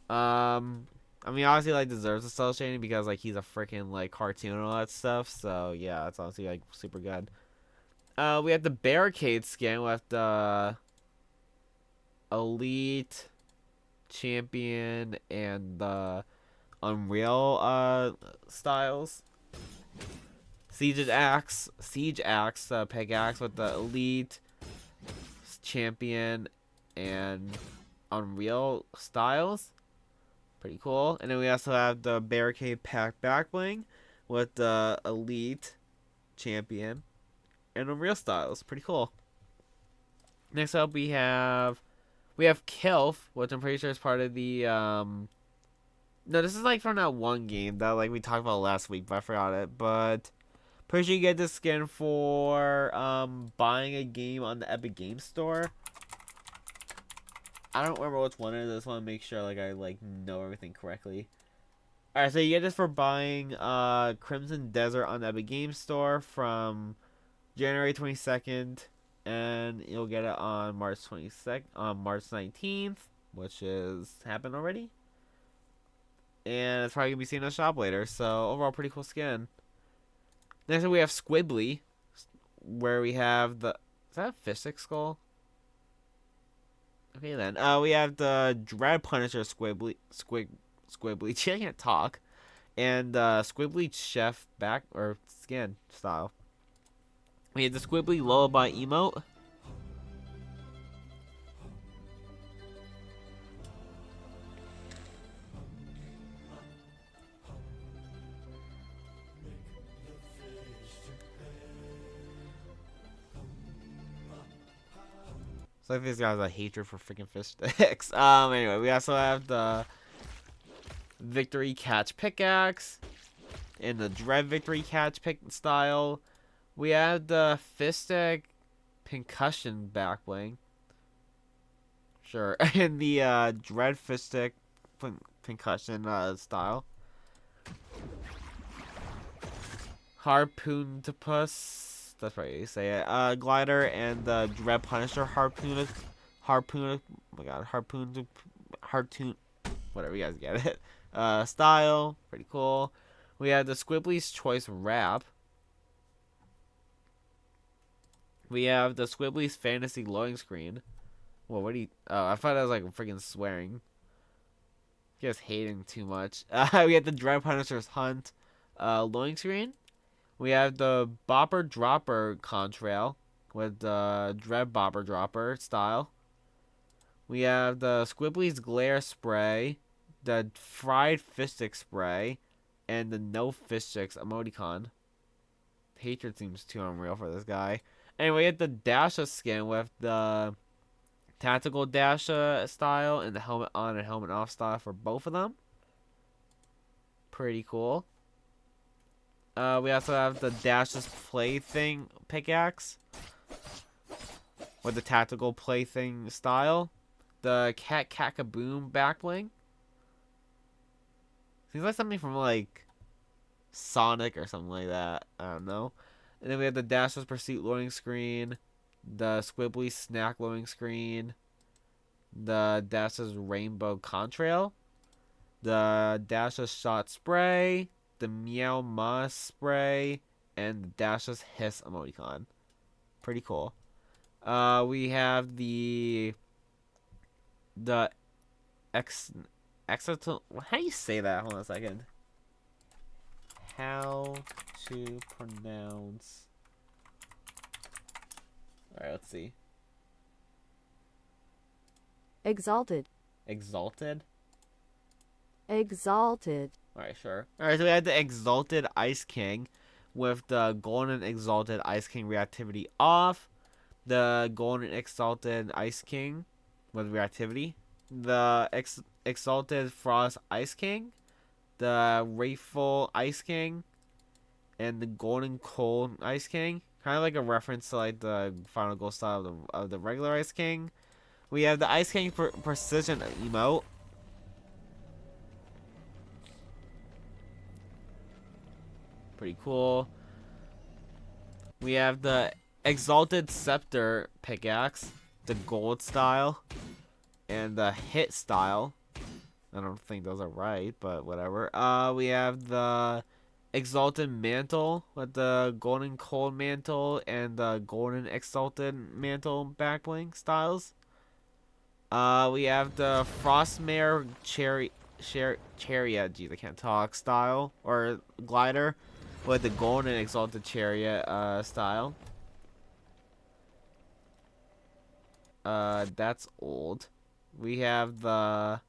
I mean, obviously, like, deserves a cell shading because, like, he's a freaking, like, cartoon and all that stuff. So, yeah, it's honestly, like, super good. We have the Barricade skin with the Elite, Champion, and the Unreal, styles. Siege Axe pickaxe with the Elite, Champion, and Unreal styles. Pretty cool. And then we also have the Barricade Pack back bling with the Elite, Champion, and Unreal styles. Pretty cool. Next up we have Kilf, which I'm pretty sure is part of the no, this is like from that one game that like we talked about last week, but I forgot it. But pretty sure you get this skin for buying a game on the Epic Games Store. I don't remember which one it is. I just want to make sure like I like know everything correctly. Alright, so you get this for buying Crimson Desert on the Epic Games Store from January 22nd, and you'll get it on March 19th, which is happened already. And it's probably gonna be seen in the shop later. So overall, pretty cool skin. Next up, we have Squibbly, where we have the is that a fish stick skull? Okay then. We have the Dread Punisher Squibbly. I can't talk. And Squibbly Chef back or skin style. We have the Squibbly Lullaby emote. So I think this guy has a hatred for freaking fish sticks. Anyway, we also have the Victory Catch pickaxe in the Dread Victory Catch pick style. We have the Fistic Pincushion back bling. Sure, in the Dread Fistic Pincushion style. Harpoontopus. That's right, you say it. Glider and the Dread Punisher harpoon. Oh my god, harpoon, whatever, you guys get it. Style, pretty cool. We have the Squibbly's Choice wrap. We have the Squibbly's Fantasy loading screen. Well, what do you? Oh, I thought I was like freaking swearing. You guys hating too much. We have the Dread Punisher's Hunt loading screen. We have the Bopper Dropper contrail with the Dread Bopper Dropper style. We have the Squibbly's Glare spray, the Fried Fistic spray, and the No Fistics emoticon. Hatred seems too unreal for this guy. Anyway, we have the Dasha skin with the Tactical Dasha style and the helmet on and helmet off style for both of them. Pretty cool. We also have the Dash's Plaything pickaxe with the Tactical Plaything style. The Cat Kaboom back bling. Seems like something from like Sonic or something like that. I don't know. And then we have the Dash's Pursuit loading screen, the Squibbly Snack loading screen, the Dash's Rainbow Contrail, the Dash's Shot spray, the Meow Ma spray, and the Dash's Hiss emoticon. Pretty cool. We have the Exotel. How do you say that? Hold on a second. How to pronounce? All right, let's see. Exalted. Exalted. Exalted. Alright, sure. Alright, so we had the Exalted Ice King with the Golden Exalted Ice King reactivity off, the Golden Exalted Ice King with reactivity, the Exalted Frost Ice King, the Wrathful Ice King, and the Golden Cold Ice King. Kind of like a reference to like the final goal style of the regular Ice King. We have the Ice King Precision emote. Pretty cool. We have the Exalted Scepter pickaxe, the gold style, and the hit style. I don't think those are right, but whatever. We have the Exalted Mantle with the Golden Cold Mantle and the Golden Exalted Mantle back bling styles. We have the Frostmare Chariot, geez, I can't talk, style, or glider, with the Golden Exalted Chariot style. That's old. We have the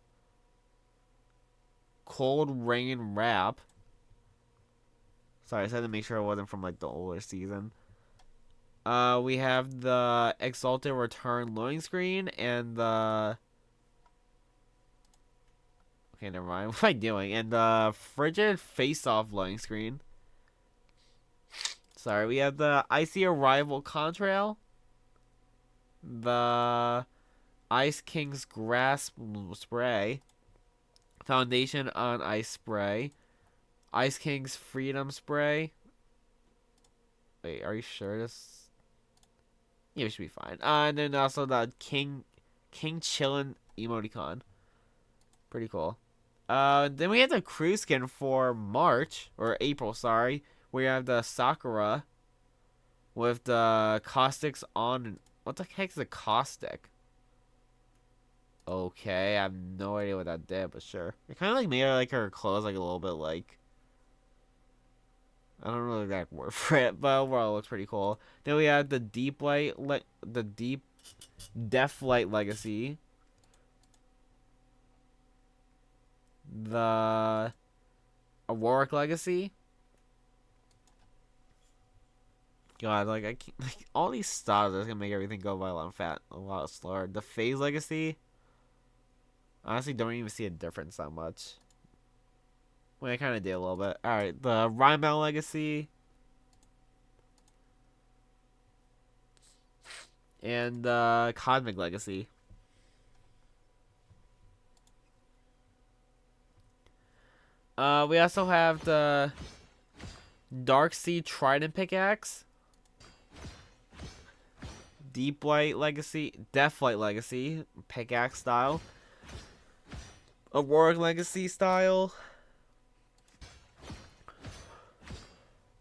Cold Rain Wrap. Sorry, I just had to make sure it wasn't from like the older season. We have the Exalted Return loading screen and the... Okay, never mind. What am I doing? And the Frigid Face-Off loading screen. Sorry, we have the Icy Arrival Contrail. The Ice King's Grasp Spray. Foundation on Ice Spray. Ice King's Freedom Spray. Wait, are you sure this... Yeah, we should be fine. And then also the King Chillin' emoticon. Pretty cool. Then we have the crew skin for March, or April, sorry. We have the Sakura with the caustics on. What the heck is a caustic? Okay, I have no idea what that did, but sure. It kind of like made her like her clothes like a little bit like. I don't know the exact word for it, but overall it looks pretty cool. Then we have the Deep Deathlight Legacy. The Auroric Legacy. God, like I can't, like all these styles are just gonna make everything go by a lot slower. The Phase Legacy. Honestly, don't even see a difference that much. Well, I kind of did a little bit. Alright, the Rhymel Legacy. And the Cosmic Legacy. We also have the Darksea Trident Pickaxe. Deathlight Legacy, pickaxe style. Auroric Legacy style.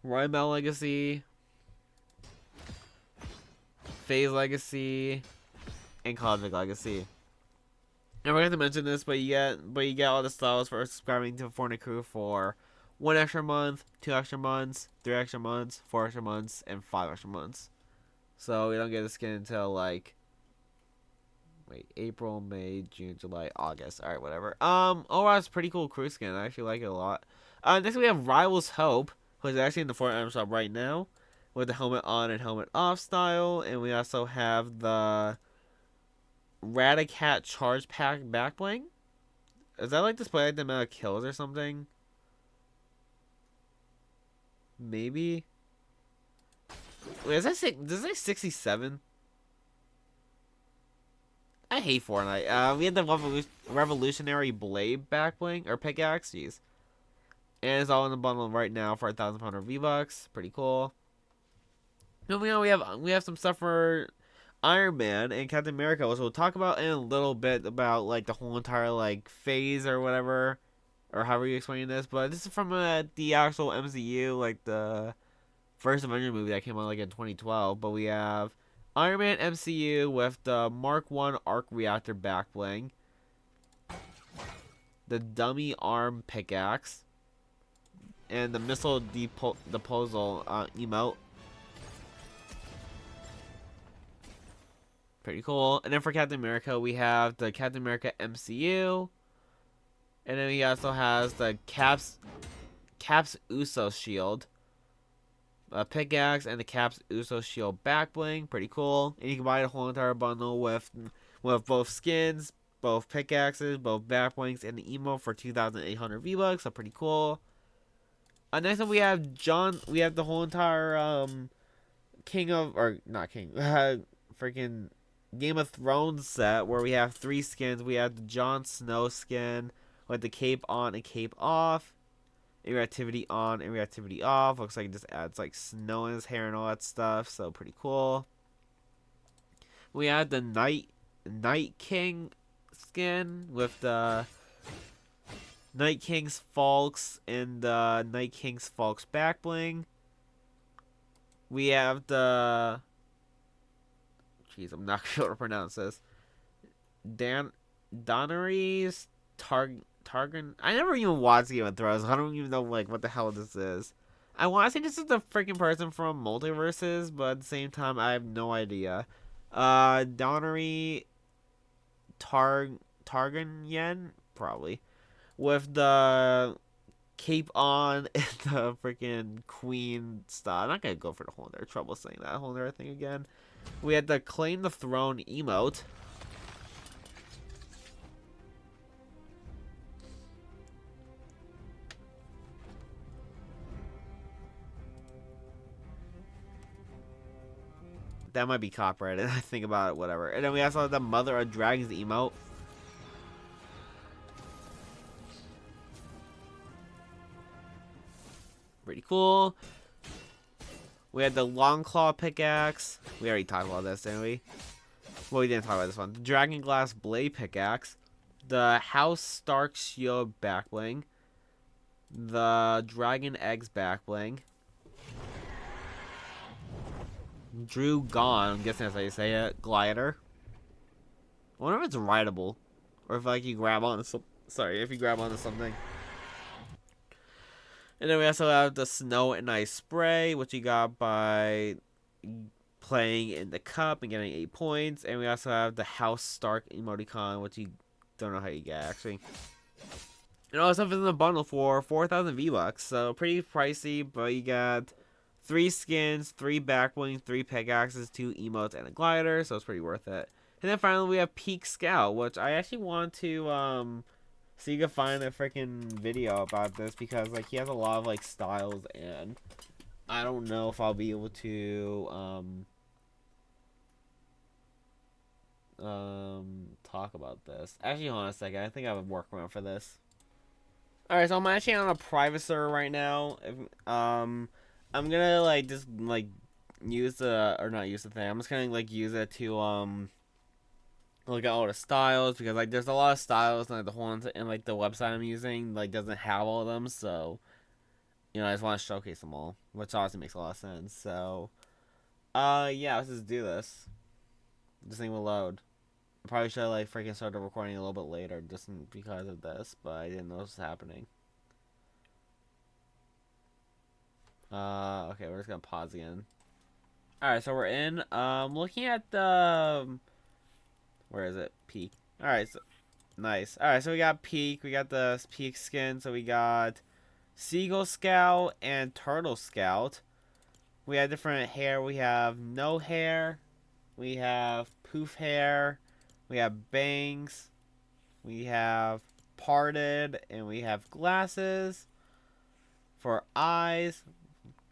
Rhymel Legacy. Phase Legacy. And Cosmic Legacy. And we're going to mention this, but you get all the styles for subscribing to Fortnite Crew for 1 extra month, 2 extra months, 3 extra months, 4 extra months, and 5 extra months. So we don't get the skin until like April, May, June, July, August. Alright, whatever. Overall it's a pretty cool crew skin. I actually like it a lot. Next we have Rival's Hope, who's actually in the Fortnite item shop right now, with the helmet on and helmet off style. And we also have the Radicat Charge Pack back bling. Is that like display like the amount of kills or something? Maybe. Wait, does that say 67? I hate Fortnite. We had the Revolutionary Blade back bling or pickaxe, jeez. And it's all in the bundle right now for 1,500 V-Bucks. Pretty cool. Then we have some stuff for Iron Man and Captain America, which we'll talk about in a little bit about like the whole entire like phase or whatever, or however you explain this. But this is from the actual MCU, like the first Avengers movie that came out like in 2012. But we have Iron Man MCU with the Mark 1 Arc Reactor back bling, the Dummy Arm Pickaxe, and the Missile Disposal emote. Pretty cool. And then for Captain America, we have the Captain America MCU. And then he also has the Cap's Uso shield. pickaxe and the Cap's Uso shield back bling. Pretty cool. And you can buy the whole entire bundle with both skins, both pickaxes, both back blings, and the emote for 2,800 V-Bucks. So pretty cool. Next up we have John. We have the whole entire King of, or not King, freaking Game of Thrones set where we have 3 skins. We have the Jon Snow skin with the cape on and cape off. Reactivity on and reactivity off. Looks like it just adds like snow in his hair and all that stuff. So pretty cool. We have the Night King skin with the Night King's Falks and the Night King's Falks back bling. We have the, jeez, I'm not sure how to pronounce this. Donnery's Targan. I never even watched Game of Thrones. I don't even know like what the hell this is. I want to say this is the freaking person from Multiverses, but at the same time I have no idea. Donnery Targaryen, probably, with the cape on and the freaking queen stuff. I'm not gonna go for the whole entire trouble saying that whole entire thing again. We had the claim the throne emote. That might be copyrighted. I think about it, whatever. And then we also have the Mother of Dragons emote. Pretty cool. We had the Long Claw pickaxe. We already talked about this, didn't we? Well, we didn't talk about this one. The Dragon Glass Blade pickaxe. The House Stark shield back bling. The Dragon Eggs back bling. Drew Gone, I'm guessing that's how you say it. Glider. I wonder if it's rideable, or if like you grab onto if you grab onto something. And then we also have the Snow and Ice spray, which you got by playing in the cup and getting 8 points. And we also have the House Stark emoticon, which you don't know how you get actually. And all this stuff is in the bundle for 4,000 V-Bucks, so pretty pricey, but you got 3 skins, 3 back blings, 3 pickaxes, 2 emotes, and a glider, so it's pretty worth it. And then finally we have Peak Scout, which I actually want to see if you can find a freaking video about this, because like he has a lot of like styles, and I don't know if I'll be able to talk about this. Actually, hold on a second. I think I have a workaround for this. Alright, so I'm actually on a private server right now. I'm gonna like just like use the, or not use the thing. I'm just gonna like use it to look at all the styles, because like there's a lot of styles, and like the whole and like the website I'm using like doesn't have all of them, so you know I just want to showcase them all, which obviously makes a lot of sense. So yeah, let's just do this. This thing will load. I probably should have like freaking started recording a little bit later just because of this, but I didn't know this was happening. Okay, we're just gonna pause again. Alright, so we're in. Looking at the, where is it? Peak. Alright, so nice. Alright, so we got Peak. We got the Peak skin. So we got Seagull Scout and Turtle Scout. We have different hair. We have no hair. We have poof hair. We have bangs. We have parted. And we have glasses. For eyes,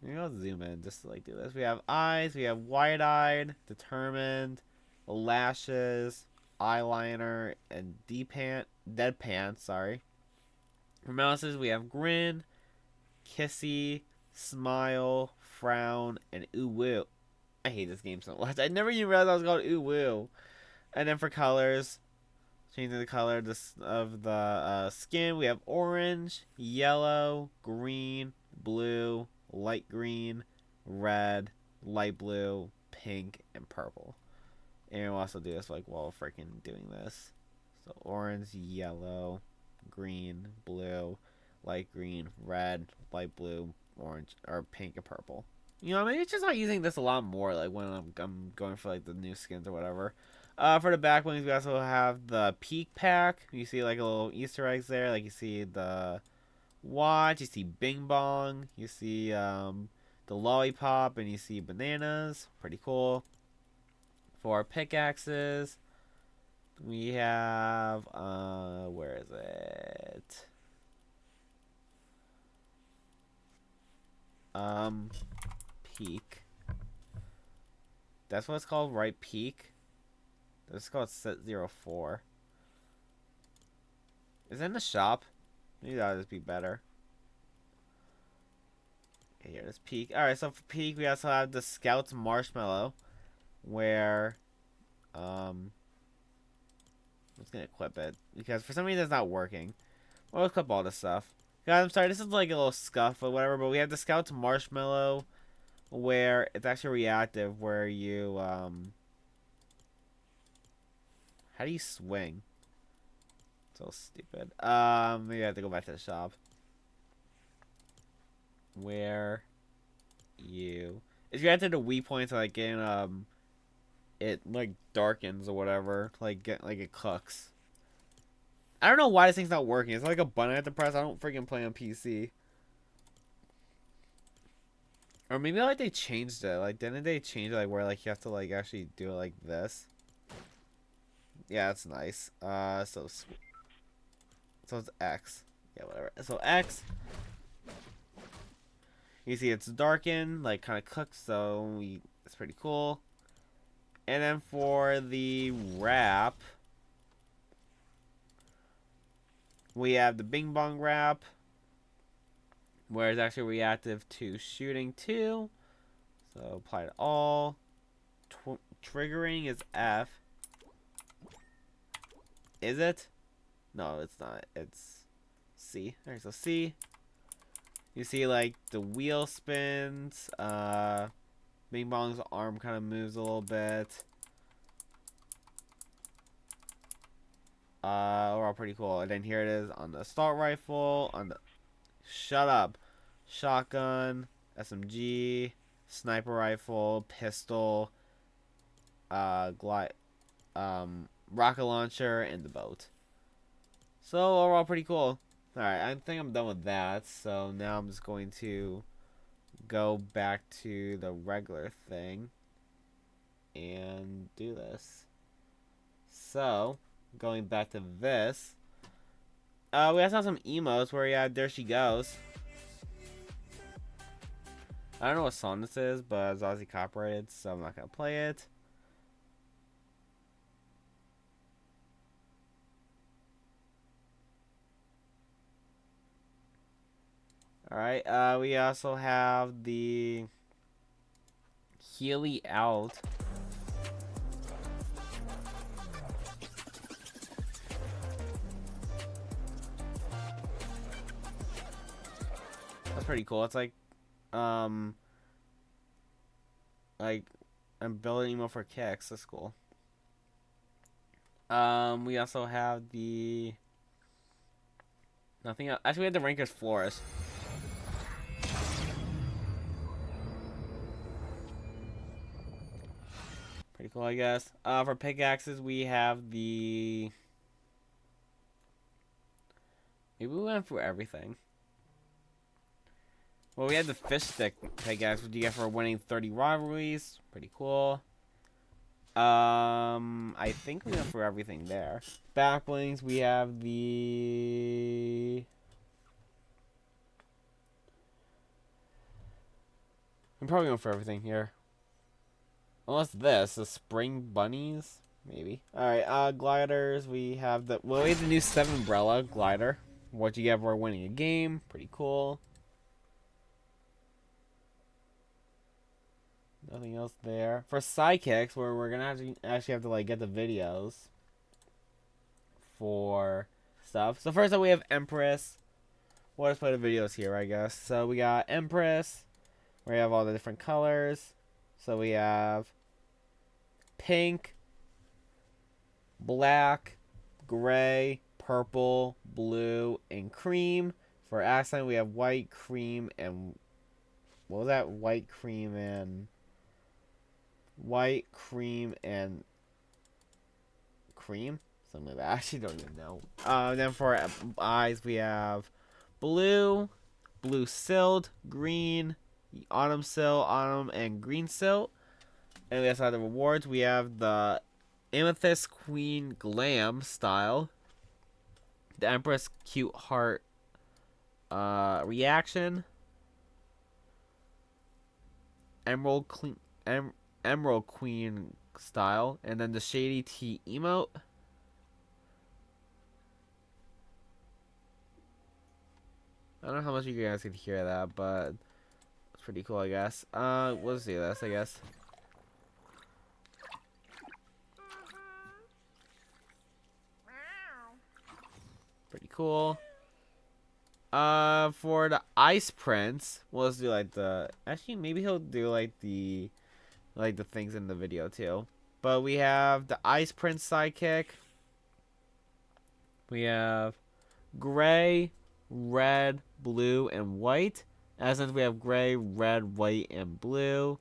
maybe I'll zoom in just to like do this. We have eyes. We have wide-eyed, determined, lashes, eyeliner, and deadpan. Sorry. For mouses, we have grin, kissy, smile, frown, and ooh woo. I hate this game so much. I never even realized I was called ooh woo. And then for colors, changing the color of the skin, we have orange, yellow, green, blue, light green, red, light blue, pink, and purple. And we'll also do this like while we're freaking doing this. So orange, yellow, green, blue, light green, red, light blue, orange, or pink, and purple. You know, maybe it's just not using this a lot more, like when I'm going for like the new skins or whatever. For the back wings, we also have the Peak Pack. You see like a little Easter eggs there. Like you see the watch, you see Bing Bong, you see the lollipop, and you see bananas. Pretty cool. For pickaxes, we have, where is it? Peak. That's what it's called, right? Peak. It's called set 04. Is it in the shop? Maybe that would just be better. Okay, here it is, Peak. Alright, so for Peak, we also have the Scouts Marshmallow, where, I'm just gonna equip it, because for some reason it's not working. We'll equip all this stuff. Guys, I'm sorry, this is like a little scuff or whatever, but we have the Scouts Marshmallow, where it's actually reactive, where you, how do you swing? So stupid. Maybe I have to go back to the shop. Where you... It's reactive to weak points, like in, it, like, darkens or whatever. Like, it cooks. I don't know why this thing's not working. It's like a button I have to press. I don't freaking play on PC. Or maybe, like, they changed it. Like, didn't they change it, like, where, like, you have to, like, actually do it like this? Yeah, that's nice. So it's X. Yeah, whatever. So X. You see it's darkened, like, kind of cooked, so it's pretty cool. And then for the wrap, we have the Bing Bong wrap, where it's actually reactive to shooting too. So apply to all. Triggering is F. Is it? No, it's not. It's C. Alright, so C. You see, like, the wheel spins. Bing Bong's arm kind of moves a little bit. Overall pretty cool. And then here it is on the assault rifle, on the shut up, shotgun, SMG, sniper rifle, pistol, rocket launcher, and the boat. So overall pretty cool. Alright, I think I'm done with that. So now I'm just going to go back to the regular thing and do this. So going back to this, we also have some emotes where, yeah, there she goes. I don't know what song this is, but it's obviously copyrighted, so I'm not gonna play it. Alright, we also have the Healy out. That's pretty cool. It's like I'm building emo for kicks. That's cool. We also have the nothing else. Actually, we have the Rankers Florist. Pretty cool, I guess. For pickaxes, we have the... Maybe we went through everything. Well, we had the fish stick pickaxe, which you get for winning 30 rivalries. Pretty cool. I think we went through everything there. Backblings, we have the... I'm probably going for everything here. Unless this, the spring bunnies, maybe. Alright, gliders, we have the... Well, we have the new 7 umbrella glider. What you get for winning a game. Pretty cool. Nothing else there. For sidekicks, where we're gonna actually have to, like, get the videos for stuff. So first up, we have Empress. We'll just play the videos here, I guess. So we got Empress, where we have all the different colors. So we have pink, black, gray, purple, blue, and cream. For accent, we have white, cream, and... What was that? White, cream, and cream? Something like that. I actually don't even know. Then for eyes, we have blue, blue silt, green, Autumn Sill, Autumn, and Green Sill. And we also have the rewards. We have the Amethyst Queen Glam style, the Empress Cute Heart reaction, Emerald Queen style, and then the Shady Tea emote. I don't know how much you guys can hear that, but it's pretty cool, I guess. We'll see this, I guess. Pretty cool. For the Ice Prince, we'll just do like the. Actually, maybe he'll do like the things in the video too. But we have the Ice Prince sidekick. We have gray, red, blue, and white. As in, we have gray, red, white, and blue.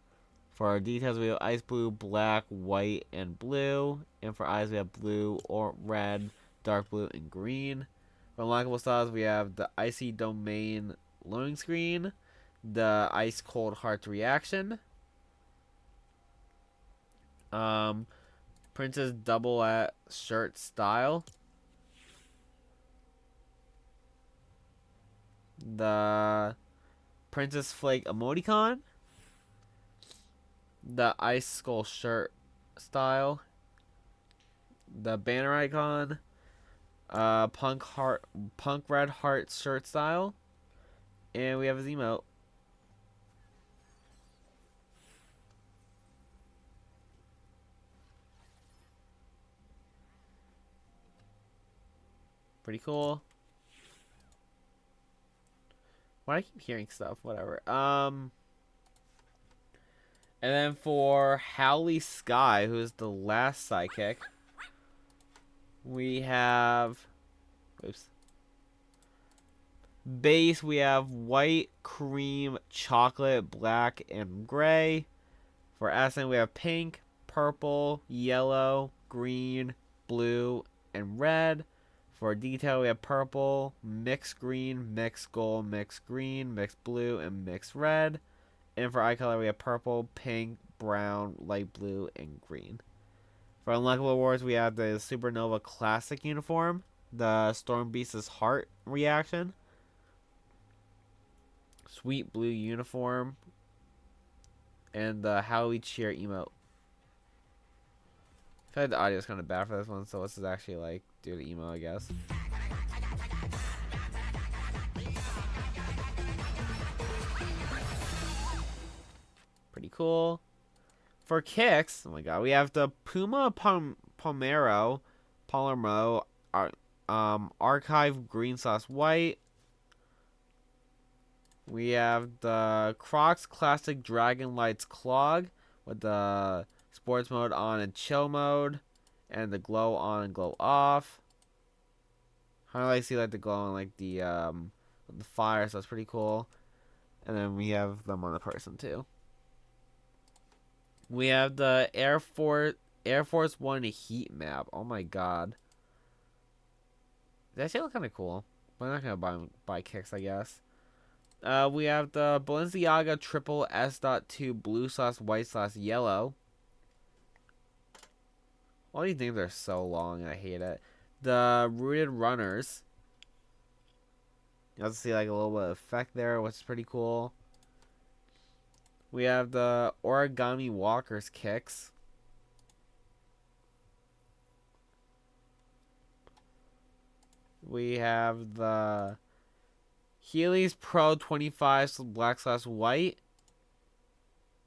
For our details, we have ice blue, black, white, and blue. And for eyes, we have blue, or red, dark blue, and green. For unlockable styles, we have the Icy Domain loading screen, the Ice Cold Hearts reaction, Princess double at shirt style, the Princess Flake emoticon, the Ice Skull shirt style, the banner icon, punk red heart shirt style, and we have his emote. Pretty cool. Why do I keep hearing stuff? Whatever. And then for Howley Sky, who's the last sidekick, we have, oops. Base, we have white, cream, chocolate, black, and gray. For accent, we have pink, purple, yellow, green, blue, and red. For detail, we have purple, mixed green, mixed gold, mixed green, mixed blue, and mixed red. And for eye color, we have purple, pink, brown, light blue, and green. For unlockable awards, we have the Supernova Classic uniform, the Storm Beast's Heart reaction, Sweet Blue uniform, and the Howley Cheer emote. I feel like the audio is kind of bad for this one, so let's just actually like do the emo, I guess. Pretty cool. For kicks, oh my god, we have the Puma Palermo Archive Green Sauce White. We have the Crocs Classic Dragon Lights Clog with the sports mode on and chill mode, and the glow on and glow off. I like see like the glow on like the fire, so that's pretty cool. And then we have them on the person too. We have the Air Force One heat map. Oh my god, that actually look kind of cool. But I'm not gonna buy kicks, I guess. We have the Balenciaga Triple S.2 Blue Sauce White Sauce Yellow. All these names are so long and I hate it. The Rooted Runners. You have to see like a little bit of effect there, which is pretty cool. We have the Origami Walkers kicks. We have the Heelys Pro 25 Black / White.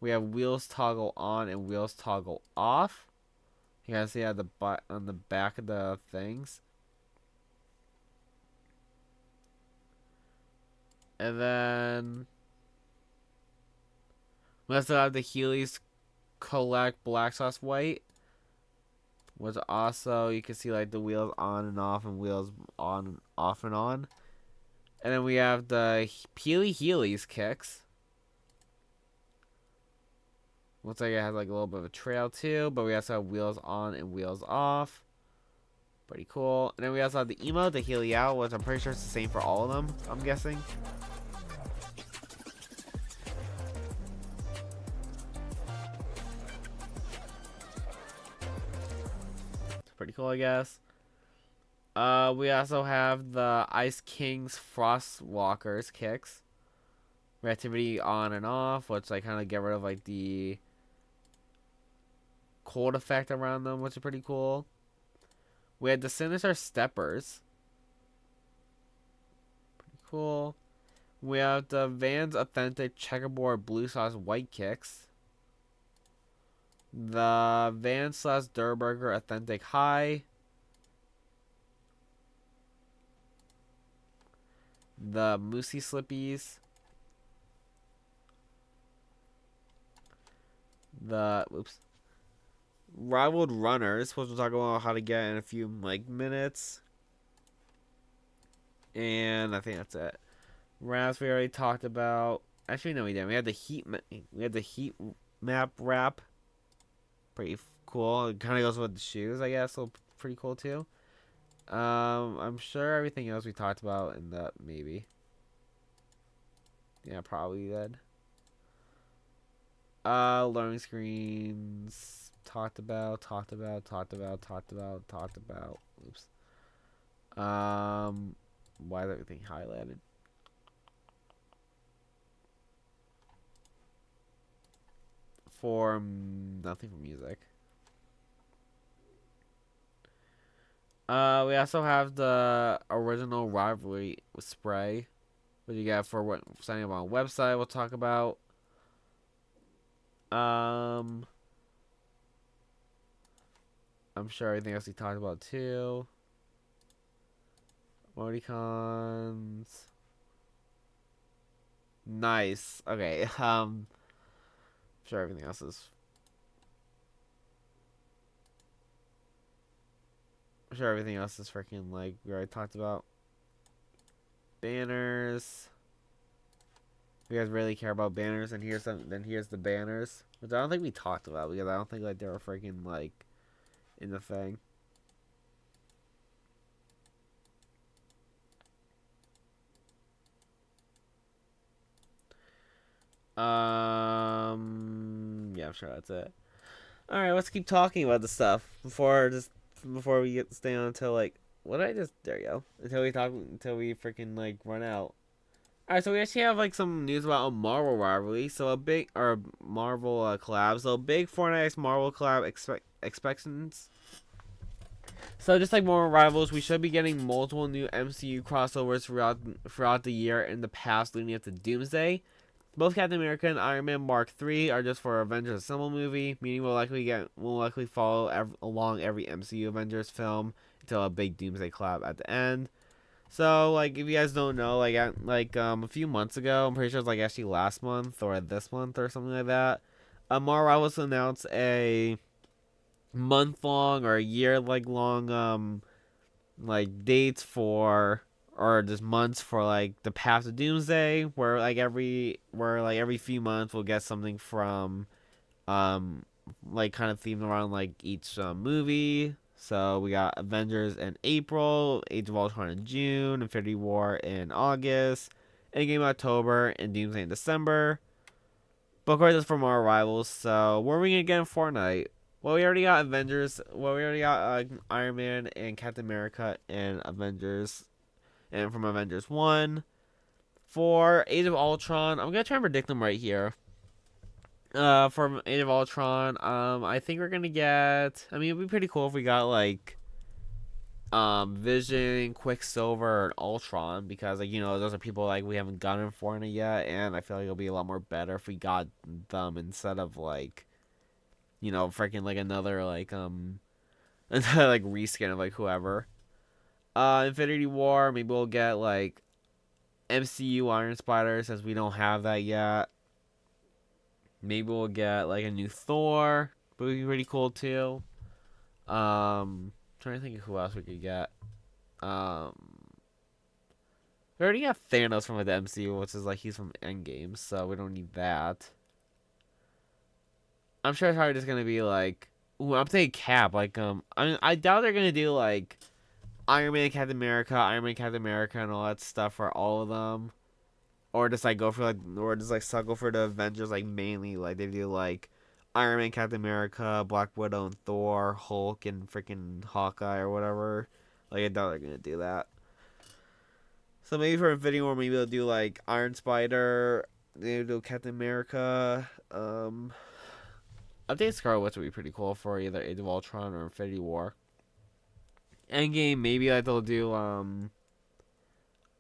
We have wheels toggle on and wheels toggle off. You guys see on the back of the things. And then we also have the Heelys Collect Black / White. Which also you can see like the wheels on and off and wheels on and off and on. And then we have the Peely Heelys kicks. Looks like it has like a little bit of a trail too, but we also have wheels on and wheels off. Pretty cool. And then we also have the emo, the Heely out, which I'm pretty sure it's the same for all of them, I'm guessing. I guess. We also have the Ice King's Frostwalkers kicks. Reactivity on and off, which like kind of get rid of like the cold effect around them, which is pretty cool. We had the Sinister Steppers. Pretty cool. We have the Vans Authentic Checkerboard Blue Sauce White Kicks. The Van slash Durburger Authentic High. The Moosey Slippies. The Rivaled Runners, which we'll talk about how to get in a few minutes. And I think that's it. Wraps we already talked about. Actually, no, we didn't. We had the heat map wrap. Pretty cool. It kind of goes with the shoes, I guess. So pretty cool too. I'm sure everything else we talked about in that maybe. Yeah, probably did. Learning screens. Talked about. Oops. Why is everything highlighted? For nothing for music. We also have the original rivalry spray. What you got for signing up on a website? We'll talk about. I'm sure everything else we talked about too. Emoticons. Nice. Okay. I'm sure everything else is. I'm sure everything else is freaking like we already talked about. Banners. If you guys really care about banners, and here's the banners, which I don't think we talked about because I don't think like they were freaking like in the thing. Yeah, I'm sure that's it. All right, let's keep talking about the stuff before we stay on until like what did I just there you go until we freaking like run out. All right, so we actually have like some news about a Marvel rivalry. So a big or Marvel collab. So a big Fortnite x Marvel collab expectations. So just like Marvel rivals, we should be getting multiple new MCU crossovers throughout the year in the past leading up to Doomsday. Both Captain America and Iron Man Mark III are just for Avengers Assemble movie, meaning we'll likely follow along every MCU Avengers film until a big Doomsday collab at the end. So like if you guys don't know, a few months ago, I'm pretty sure it's like actually last month or this month or something like that, Marvel Rivals announced a month-long or a year-long dates for or just months for like the path of Doomsday, where every few months we'll get something from kind of themed around like each movie. So we got Avengers in April, Age of Ultron in June, Infinity War in August, Endgame in October, and Doomsday in December. But of course, that's from our rivals. So where are we gonna get in Fortnite? Well, we already got Avengers. Well, we already got Iron Man and Captain America and Avengers, and from Avengers 1. For Age of Ultron, I'm gonna try and predict them right here. From Age of Ultron, I think we're gonna get. I mean, it'd be pretty cool if we got like, Vision, Quicksilver, and Ultron because those are people like we haven't gotten for it yet, and I feel like it'll be a lot more better if we got them instead of like, freaking like another like another like reskin of like whoever. Infinity War, maybe we'll get like MCU Iron Spider since we don't have that yet. Maybe we'll get like a new Thor, but would be pretty cool too. Trying to think of who else we could get. We already got Thanos from like, the MCU, which is like he's from Endgame, so we don't need that. I'm sure it's probably just gonna be like, ooh, I'm thinking Cap. I doubt they're gonna do like Iron Man, Captain America, and all that stuff for all of them. Or just like go for like, or just like suckle for the Avengers like mainly like they do like Iron Man, Captain America, Black Widow, and Thor, Hulk, and freaking Hawkeye or whatever. Like, I doubt they're gonna do that. So maybe for a video where maybe they'll do like Iron Spider, they'll do Captain America. Update Scarlet Witch would be pretty cool for either Age of Ultron or Infinity War. Endgame, maybe like they'll do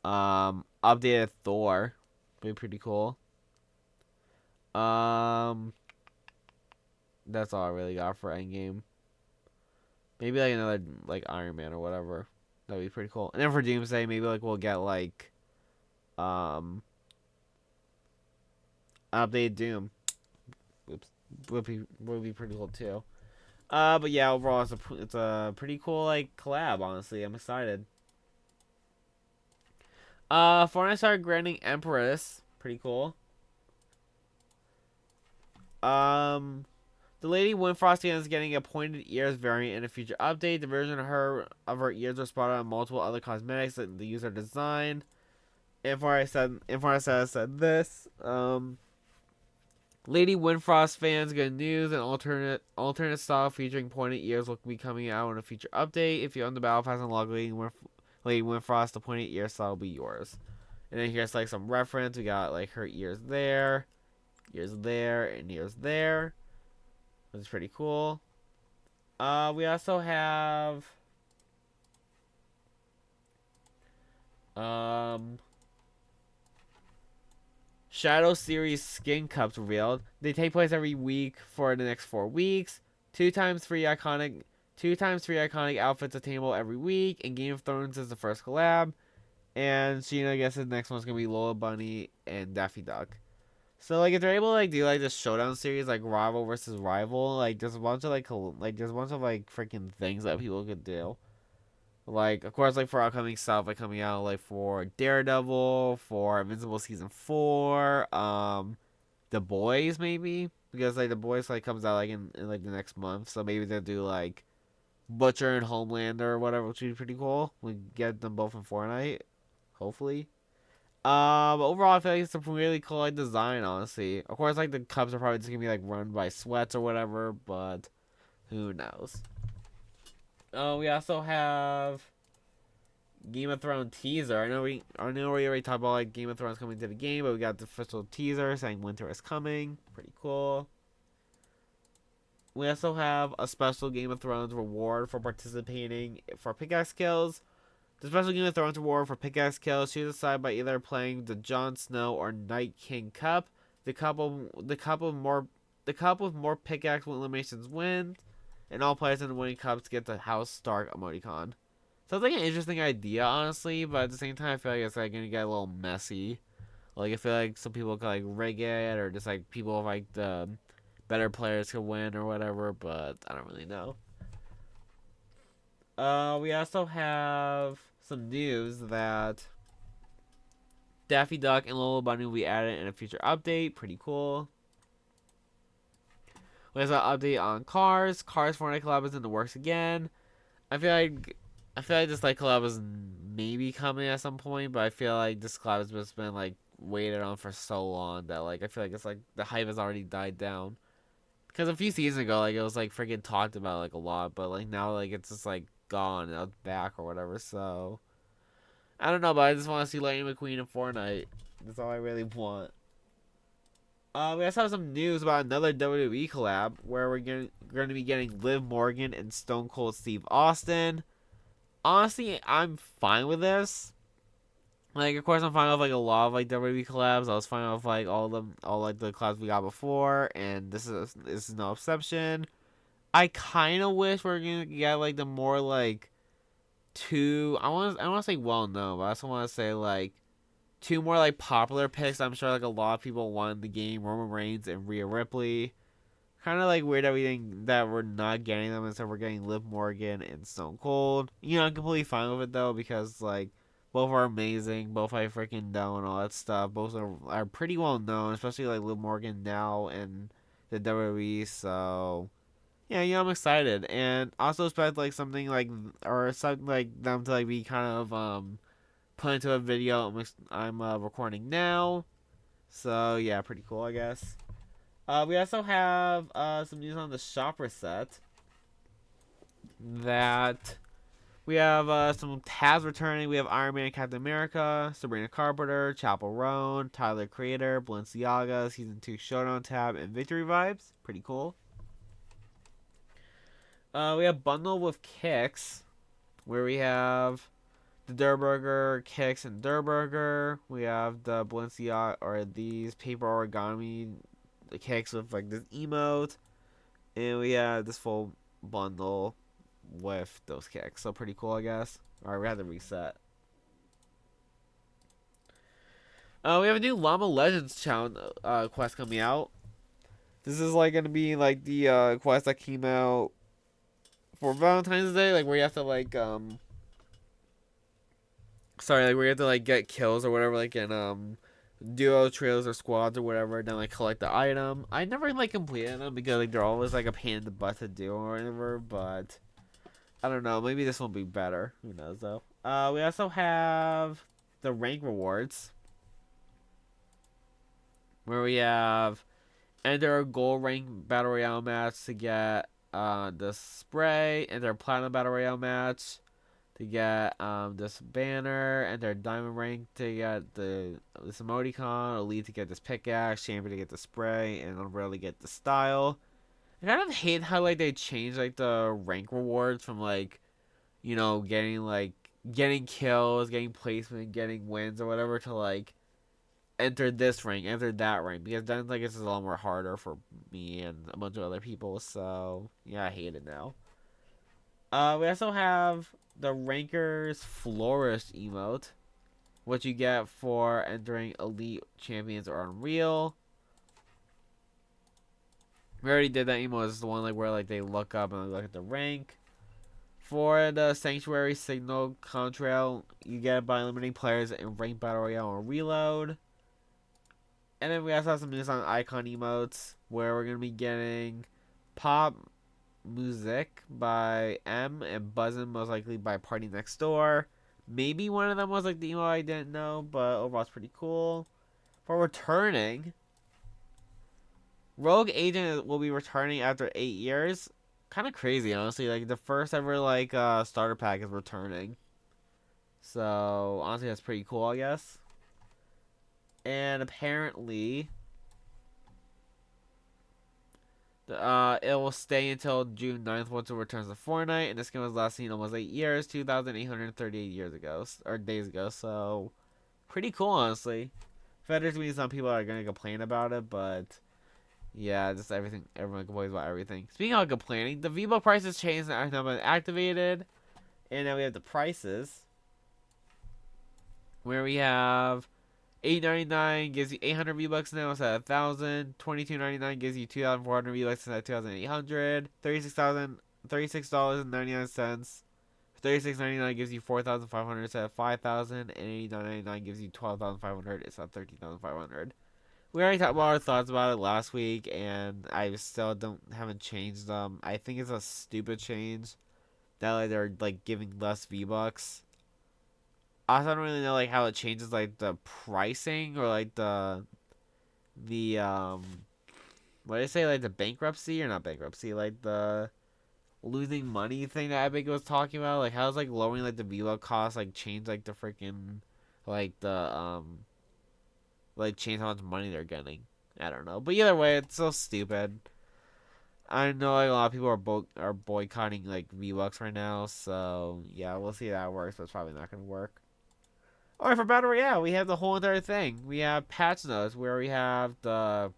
updated Thor. Be pretty cool. That's all I really got for Endgame. Maybe like another like Iron Man or whatever. That'd be pretty cool. And then for Doomsday, maybe like we'll get like updated Doom. Oops. Would be pretty cool too. But yeah, overall it's a pretty cool like collab, honestly. I'm excited. Fortnite started granting Empress. Pretty cool. The Lady Windfrost is getting a pointed ears variant in a future update. The version of her ears was spotted on multiple other cosmetics that the user designed. Info said this. Lady Windfrost fans, good news. An alternate style featuring pointed ears will be coming out in a future update. If you own the Battle Pass and log Lady Windfrost, the pointed ear style will be yours. And then here's like some reference. We got like her ears there, and ears there. Which is pretty cool. We also have Shadow Series skin cups revealed. They take place every week for the next 4 weeks. 2 times free iconic outfits attainable every week. And Game of Thrones is the first collab. And Sheena, I guess the next one's gonna be Lola Bunny and Daffy Duck. So like if they're able to like do like this showdown series like rival versus rival, like there's a bunch of like freaking things that people could do. Like of course like for upcoming stuff like coming out like for Daredevil, for Invincible season 4, The Boys maybe, because like The Boys like comes out like in like the next month, so maybe they'll do like Butcher and Homelander or whatever, which would be pretty cool. We get them both in Fortnite, hopefully. But overall, I feel like it's a really cool like design, honestly. Of course, like the cups are probably just gonna be like run by sweats or whatever, but who knows? We also have Game of Thrones teaser. I know we already talked about like Game of Thrones coming to the game, but we got the official teaser saying winter is coming. Pretty cool. We also have a special Game of Thrones reward for participating for pickaxe kills. The special Game of Thrones reward for pickaxe kills, choose a side by either playing the Jon Snow or Night King Cup. The cup with more pickaxe eliminations wins, and all players in the winning cups get the House Stark emoticon. Sounds like an interesting idea, honestly, but at the same time, I feel like it's like gonna get a little messy. Like I feel like some people could like rig it, or just like people like the better players could win or whatever. But I don't really know. We also have some news that Daffy Duck and Lola Bunny will be added in a future update. Pretty cool. We have an update on Cars. Cars Fortnite collab is in the works again. I feel like this like collab is maybe coming at some point, but I feel like this collab has just been like waited on for so long that like I feel like it's like the hype has already died down. Because a few seasons ago, like it was like freaking talked about like a lot, but like now like it's just like gone and it's back or whatever. So I don't know, but I just want to see Lightning McQueen in Fortnite. That's all I really want. We also have some news about another WWE collab where we're going to be getting Liv Morgan and Stone Cold Steve Austin. Honestly, I'm fine with this. Like, of course, I'm fine with like a lot of like WWE collabs. I was fine with like all the collabs we got before, and this is no exception. I kind of wish we're gonna get like the more like I want to say well known, but I also want to say like 2 more like popular picks. I'm sure like a lot of people want in the game: Roman Reigns and Rhea Ripley. Kind of like weird that we're not getting them, instead we're getting Liv Morgan and Stone Cold. You know, I'm completely fine with it though, because like both are amazing, both I freaking know and all that stuff. Both are pretty well known, especially like Liv Morgan now in the WWE. So yeah, I'm excited, and also expect like something like them to like be kind of put into a video I'm recording now. So yeah, pretty cool, I guess. We also have some news on the shopper set. That we have some tabs returning. We have Iron Man, Captain America, Sabrina Carpenter, Chapel Roan, Tyler Creator, Balenciaga, Season 2 Showdown tab, and Victory Vibes. Pretty cool. We have Bundle with Kicks, where we have the Durburger, Kicks, and Durburger. We have the Balenciaga, or these paper origami, the Kicks with like this emote. And we have this full bundle with those Kicks. So pretty cool, I guess. Alright, we have to reset. We have a new Llama Legends challenge quest coming out. This is like gonna be like the quest that came out for Valentine's Day, like where you have to like where you have to like get kills or whatever, like in duo, trios, or squads or whatever, then like collect the item. I never like completed them because like they're always like a pain in the butt to do or whatever, but I don't know, maybe this will be better. Who knows though. We also have the rank rewards, where we have enter a gold rank battle royale match to get the spray, enter a platinum battle royale match to get this banner, enter diamond rank to get this emoticon, elite to get this pickaxe, champion to get the spray, and umbrella to get the style. I kind of hate how like they changed like the rank rewards from like, you know, getting kills, getting placement, getting wins or whatever to like enter this rank, enter that rank, because then like it's a lot more harder for me and a bunch of other people. So yeah, I hate it now. We also have the Rankers Florist emote, what you get for entering Elite, Champions, or Unreal. We already did that emote. It's the one like where like they look up and look at the rank. For the Sanctuary Signal Contrail, you get it by eliminating players in Ranked Battle Royale or Reload. And then we also have some news on icon emotes, where we're going to be getting Pop Music by M and Buzzin' most likely by Party Next Door. Maybe one of them was like the emote I didn't know, but overall it's pretty cool. For returning, Rogue Agent will be returning after 8 years. Kind of crazy, honestly. Like the first ever like starter pack is returning. So honestly, that's pretty cool, I guess. And apparently, it will stay until June 9th once it returns to Fortnite. And this game was last seen almost 8 years, 2,838 years ago, or days ago. So pretty cool, honestly. Feathers means some people are gonna complain about it, but yeah, just everyone complains about everything. Speaking of complaining, the V-Buck prices changed and have been activated. And now we have the prices, where we have $8.99 gives you 800 V-Bucks now instead of 1,000. $22.99 gives you 2,400 V-Bucks instead of 2,800. $36.99. $36.99 gives you 4,500 instead of 5,000. And $89.99 gives you 12,500 instead of 13,500. We already talked about our thoughts about it last week, and I still haven't changed them. I think it's a stupid change that like they're like giving less V-Bucks. I also don't really know like how it changes like the pricing or like the what did I say, like the bankruptcy or not bankruptcy, like the losing money thing that Epic was talking about. Like how's like lowering like the V-Buck cost like change like the freaking like the like change how much money they're getting. I don't know, but either way, it's so stupid. I know like a lot of people are boycotting like V-Bucks right now, so yeah, we'll see how that works, but it's probably not gonna work. Alright, for Battle Royale, we have the whole entire thing. We have patch notes where we have the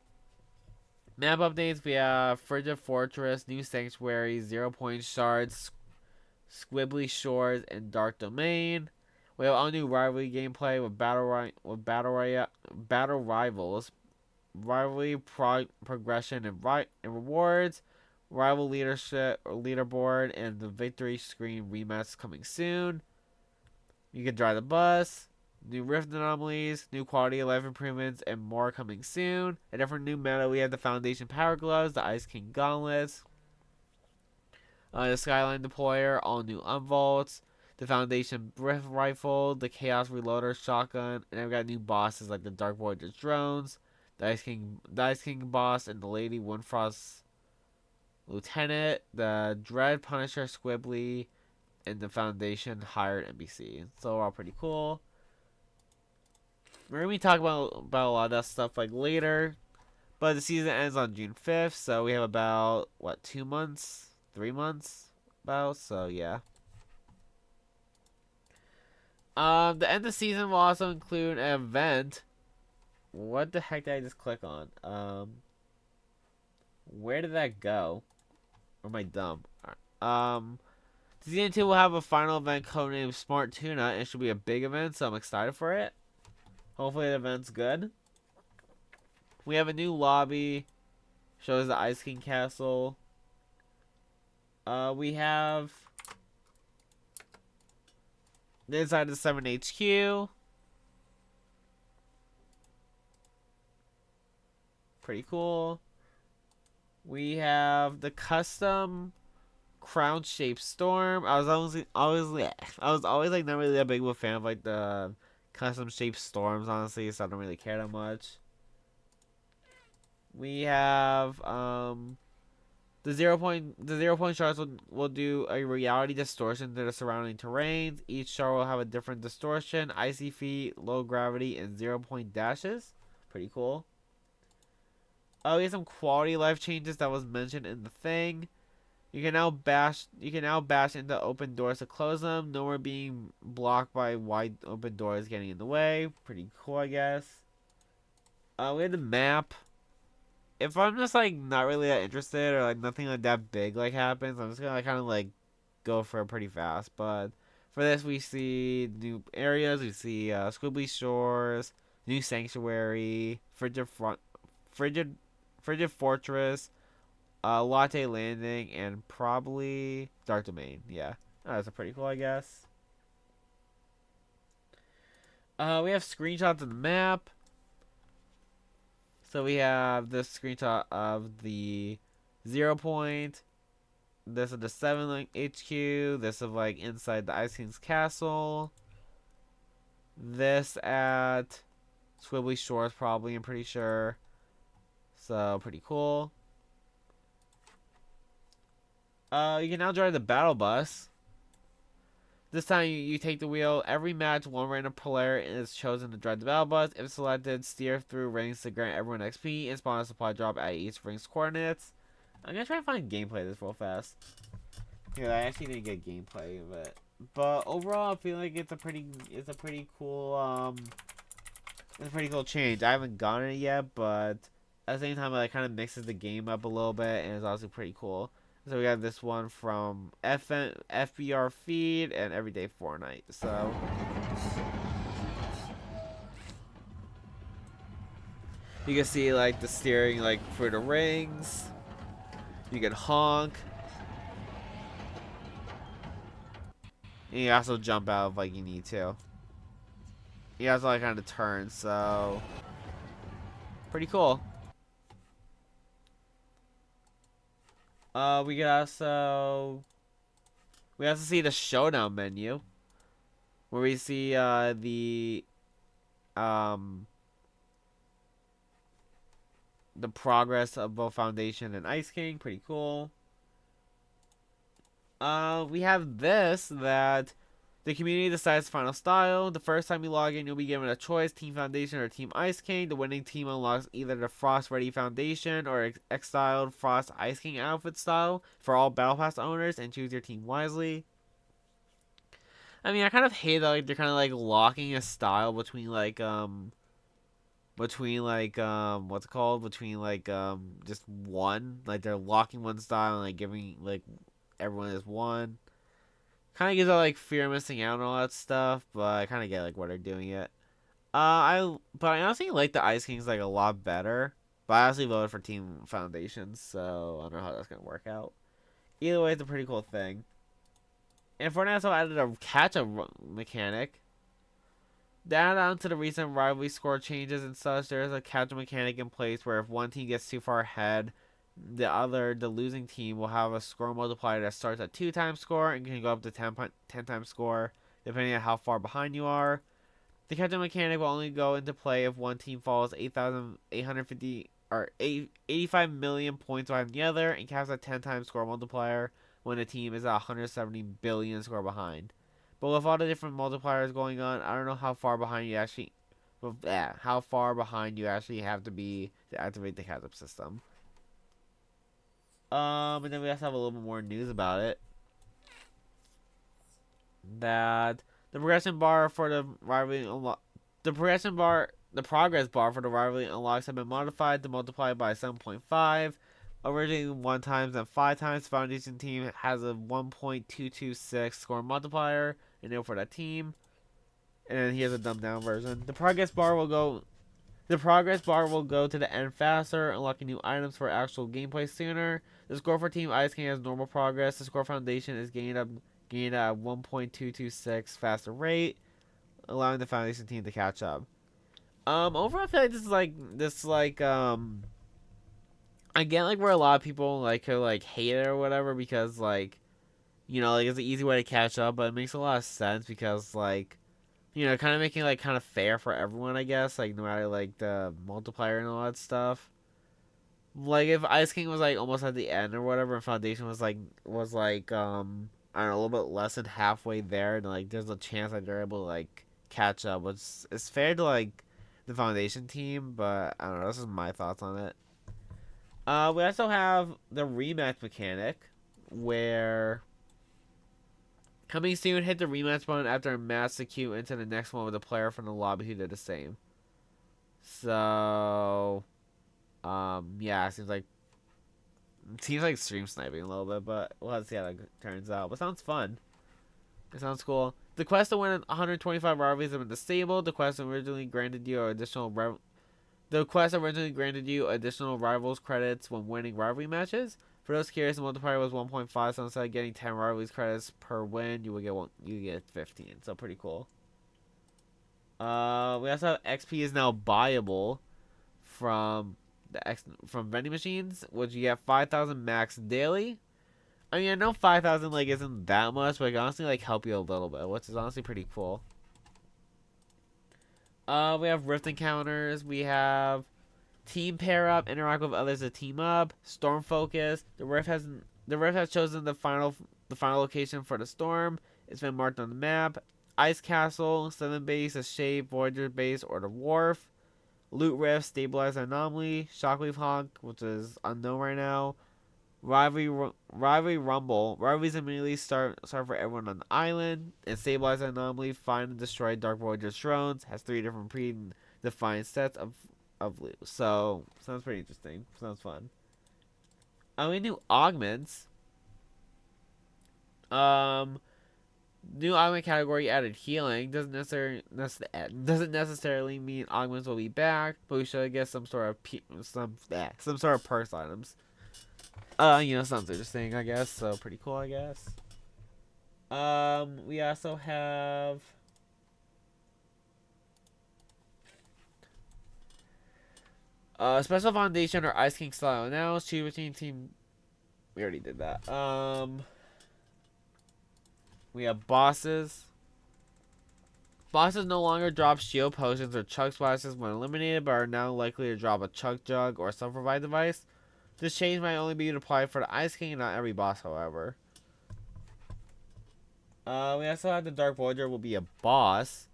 map updates. We have Frigid Fortress, New Sanctuary, 0 Point Shards, Squibbly Shores, and Dark Domain. We have all new rivalry gameplay with battle rivals, rivalry progression and rewards, rival leadership or leaderboard, and the victory screen rematch coming soon. You can drive the bus. New rift anomalies, new quality of life improvements, and more coming soon. A different new meta, we have the Foundation Power Gloves, the Ice King Gauntlets, the Skyline Deployer, all new unvaults, the Foundation Rift Rifle, the Chaos Reloader Shotgun, and then we got new bosses like the Dark Voyager's drones, the Ice King boss, and the Lady Windfrost Lieutenant, the Dread Punisher Squibbly, and the Foundation hired NPC. So all pretty cool. We're gonna be talking about a lot of that stuff like later, but the season ends on June 5th, so we have about what 2 months, 3 months, about. So yeah. The end of the season will also include an event. What the heck did I just click on? Where did that go? Or am I dumb? Season 2 will have a final event codenamed Smart Tuna, and it should be a big event, so I'm excited for it. Hopefully the event's good. We have a new lobby. Shows the Ice King Castle. We have the inside of the 7 HQ. Pretty cool. We have the custom crown shaped storm. I was always like not really that big of a fan of like the custom shaped storms, honestly, so I don't really care that much. We have the 0 point shards will do a reality distortion to the surrounding terrains. Each shard will have a different distortion, icy feet, low gravity, and 0 point dashes. Pretty cool. We have some quality life changes that was mentioned in the thing. You can now bash into open doors to close them. No more being blocked by wide open doors getting in the way. Pretty cool, I guess. We have the map. If I'm just like not really that interested or like nothing like that big like happens, I'm just gonna like, kind of like go for it pretty fast. But for this, we see new areas. We see Squibbly Shores, new Sanctuary, Frigid Fortress, Latte Landing, and probably Dark Domain. Yeah, that's pretty cool, I guess. We have screenshots of the map. So we have this screenshot of the 0 point. This of the 7 HQ. This of like inside the Ice King's castle. This at Squibbly Shores, probably. I'm pretty sure. So pretty cool. You can now drive the battle bus. This time you take the wheel. Every match, one random player is chosen to drive the battle bus. If selected, steer through rings to grant everyone XP and spawn a supply drop at each ring's coordinates. I'm gonna try to find gameplay this real fast. Yeah, I actually didn't get gameplay of it, but overall, I feel like it's a pretty cool change. I haven't gotten it yet, but at the same time, it like, kind of mixes the game up a little bit, and it's also pretty cool. So we got this one from FBR Feed and Everyday Fortnite. So you can see like the steering like for the rings. You can honk. And you also jump out if like you need to. You also like kind of turn, so pretty cool. We can also see the showdown menu, where we see the progress of both Foundation and Ice King. Pretty cool. We have this that the community decides final style. The first time you log in, you'll be given a choice: Team Foundation or Team Ice King. The winning team unlocks either the Frost Ready Foundation or Exiled Frost Ice King outfit style for all Battle Pass owners, and choose your team wisely. I mean, I kind of hate that like they're kind of like locking a style between like what's it called? Between like just one. Like they're locking one style and like giving like everyone is one. Kind of gives out like fear of missing out and all that stuff, but I kind of get like why they're doing it. I honestly like the Ice Kings like a lot better, but I honestly voted for Team Foundation, so I don't know how that's gonna work out. Either way, it's a pretty cool thing. And Fortnite also added a catch-up mechanic. To add on to the recent rivalry score changes and such, there is a catch-up mechanic in place where if one team gets too far ahead, the losing team will have a score multiplier that starts at 2 times score and can go up to 10 times score, depending on how far behind you are. The catch-up mechanic will only go into play if one team falls 8,850 or 85 million points behind the other and caps a 10 times score multiplier when a team is at 170 billion score behind. But with all the different multipliers going on, I don't know how far behind you actually, how far behind you actually have to be to activate the catch-up system. And then we also have a little bit more news about it. That the progression bar for the rivalry the progress bar for the rivalry unlocks have been modified to multiply by 7.5. Originally 1 times and 5 times. The Foundation team has a 1.226 score multiplier enabled for that team. And then here's a dumbed down version. The progress bar will go to the end faster, unlocking new items for actual gameplay sooner. The score for Team Ice King has normal progress. The score Foundation is gained at a 1.226 faster rate, allowing the Foundation team to catch up. Overall, I feel like this is like I get like where a lot of people like could like hate it or whatever because like, you know, like it's an easy way to catch up, but it makes a lot of sense because like, you know, kind of making like kind of fair for everyone, I guess, like no matter like the multiplier and all that stuff. Like if Ice King was like almost at the end or whatever, and Foundation was like I don't know, a little bit less than halfway there, and like there's a chance that they're able to like catch up, which is fair to like the Foundation team, but I don't know, this is my thoughts on it. We also have the rematch mechanic, where coming soon, hit the rematch button after a match to queue into the next one with a player from the lobby who did the same. So, yeah, it seems like stream sniping a little bit, but we'll have to see how that turns out. But sounds fun. It sounds cool. The quest to win 125 rivalries have been disabled. The quest originally granted you additional rivals credits when winning rivalry matches. For those curious, the multiplier was 1.5, so instead of getting 10 rivalries credits per win, you get 15. So pretty cool. We also have XP is now buyable from vending machines, which you get 5,000 max daily. I mean, I know 5,000 like isn't that much, but it can honestly like help you a little bit, which is honestly pretty cool. We have rift encounters. We have team pair up, interact with others to team up. Storm focus. The rift has chosen the final location for the storm. It's been marked on the map. Ice castle, 7 base, a shape, Voyager base, or the wharf. Loot rift, stabilize anomaly. Shockwave honk, which is unknown right now. Rivalry rumble. Rivalries immediately start for everyone on the island. And stabilize anomaly. Find and destroy Dark Voyager's drones. Has 3 different predefined sets of loot. So sounds pretty interesting. Sounds fun. We new augments. New augment category added healing. Doesn't necessarily mean augments will be back, but we should get some sort of perks items. You know, sounds interesting, I guess. So pretty cool, I guess. We also have special foundation or Ice King style announced. Choose between team. We already did that. We have bosses. Bosses no longer drop shield potions or chug splashes when eliminated, but are now likely to drop a chug jug or some provide device. This change might only be applied for the Ice King and not every boss, however. We also have the Dark Voyager will be a boss.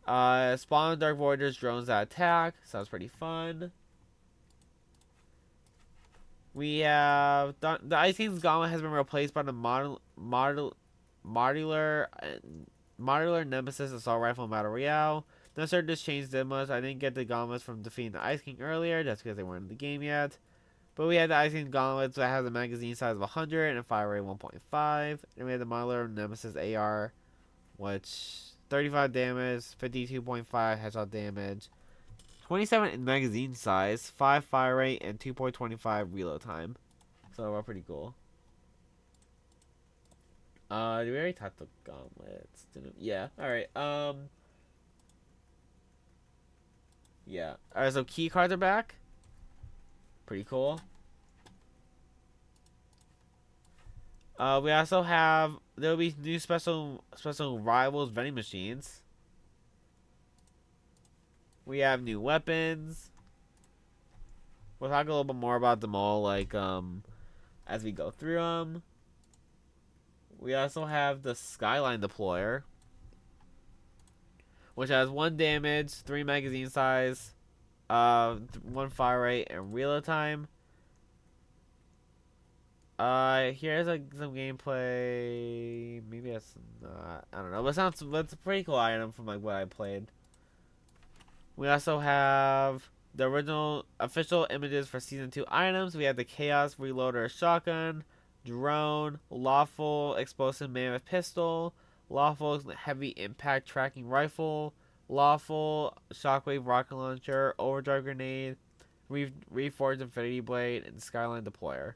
Spawn Dark Voyager's drones that attack. Sounds pretty fun. We have the Ice King's gauntlet has been replaced by the modular Nemesis Assault Rifle Battle Royale. Not sure this changed that much. I didn't get the gauntlets from defeating the Ice King earlier. That's because they weren't in the game yet. But we had the Ice King gauntlets that has a magazine size of 100 and a fire rate 1.5. And we had the modular Nemesis AR, which 35 damage, 52.5 headshot damage, 27 in magazine size, 5 fire rate, and 2.25 reload time. So we're pretty cool. Did we already talk the gauntlets? Yeah. Alright. Yeah. Alright, so key cards are back. Pretty cool. We also have, there'll be new special rivals vending machines. We have new weapons. We'll talk a little bit more about them all, like, as we go through them. We also have the Skyline Deployer, which has 1 damage, 3 magazine size, 1 fire rate, and reload time. Here's like some gameplay. Maybe that's not. I don't know. But it's a pretty cool item from like what I played. We also have the original official images for season 2 items. We have the Chaos Reloader shotgun, drone, lawful explosive mammoth pistol, lawful heavy impact tracking rifle, lawful shockwave rocket launcher, overdrive grenade, reforged infinity blade, and skyline deployer.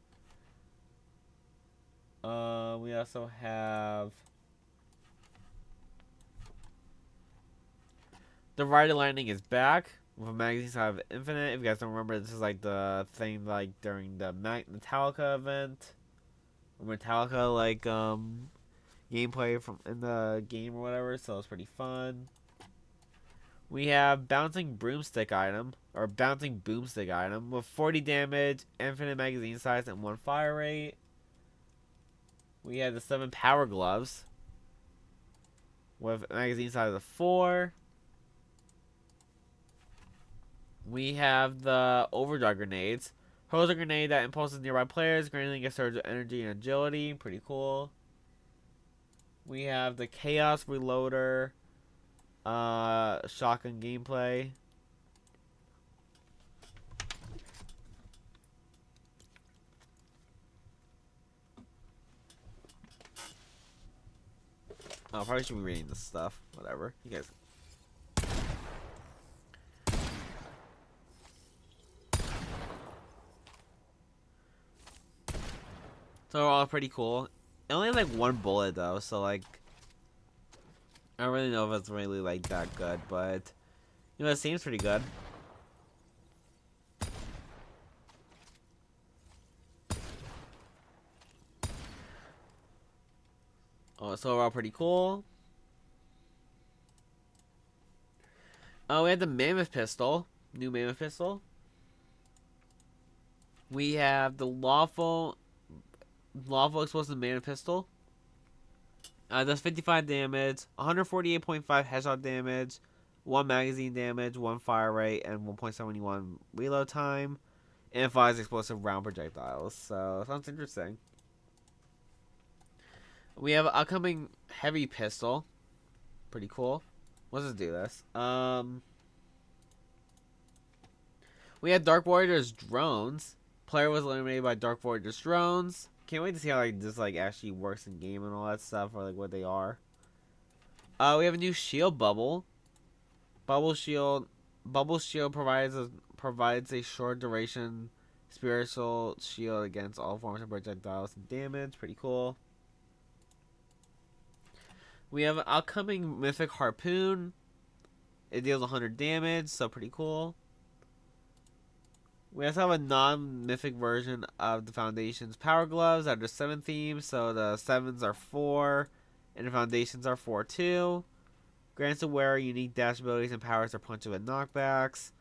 We also have the Rider Lightning is back with a magazine size of infinite. If you guys don't remember, this is like the thing like during the Metallica event, or Metallica like gameplay from in the game or whatever. So it's pretty fun. We have bouncing broomstick item or bouncing boomstick item with 40 damage, infinite magazine size, and 1 fire rate. We have the 7 power gloves with magazine size of 4. We have the overdrive grenades. Hurls a grenade that impulses nearby players, granting a surge of energy and agility. Pretty cool. We have the Chaos Reloader shotgun gameplay. Oh, I probably should be reading this stuff. Whatever. You guys. So they're all pretty cool. It only has like 1 bullet though, so like I don't really know if it's really like that good, but you know it seems pretty good. Oh, so overall pretty cool. Oh, we have the mammoth pistol, new mammoth pistol. We have the lawful explosive mammoth pistol. Does 55 damage, 148.5 headshot damage, 1 magazine damage, 1 fire rate, and 1.71 reload time, and 5 explosive round projectiles. So sounds interesting. We have an upcoming heavy pistol. Pretty cool. Let's just do this. We have Dark Warriors drones. Player was eliminated by Dark Warriors drones. Can't wait to see how like this like actually works in game and all that stuff, or like what they are. We have a new shield bubble. Bubble shield provides a short duration spiritual shield against all forms of projectiles and damage. Pretty cool. We have an upcoming mythic harpoon. It deals 100 damage, so pretty cool. We also have a non-mythic version of the Foundation's Power Gloves that are 7 themes, so the 7s are 4, and the Foundations are 4 too. Grants the wearer unique dash abilities and powers are punched with knockbacks.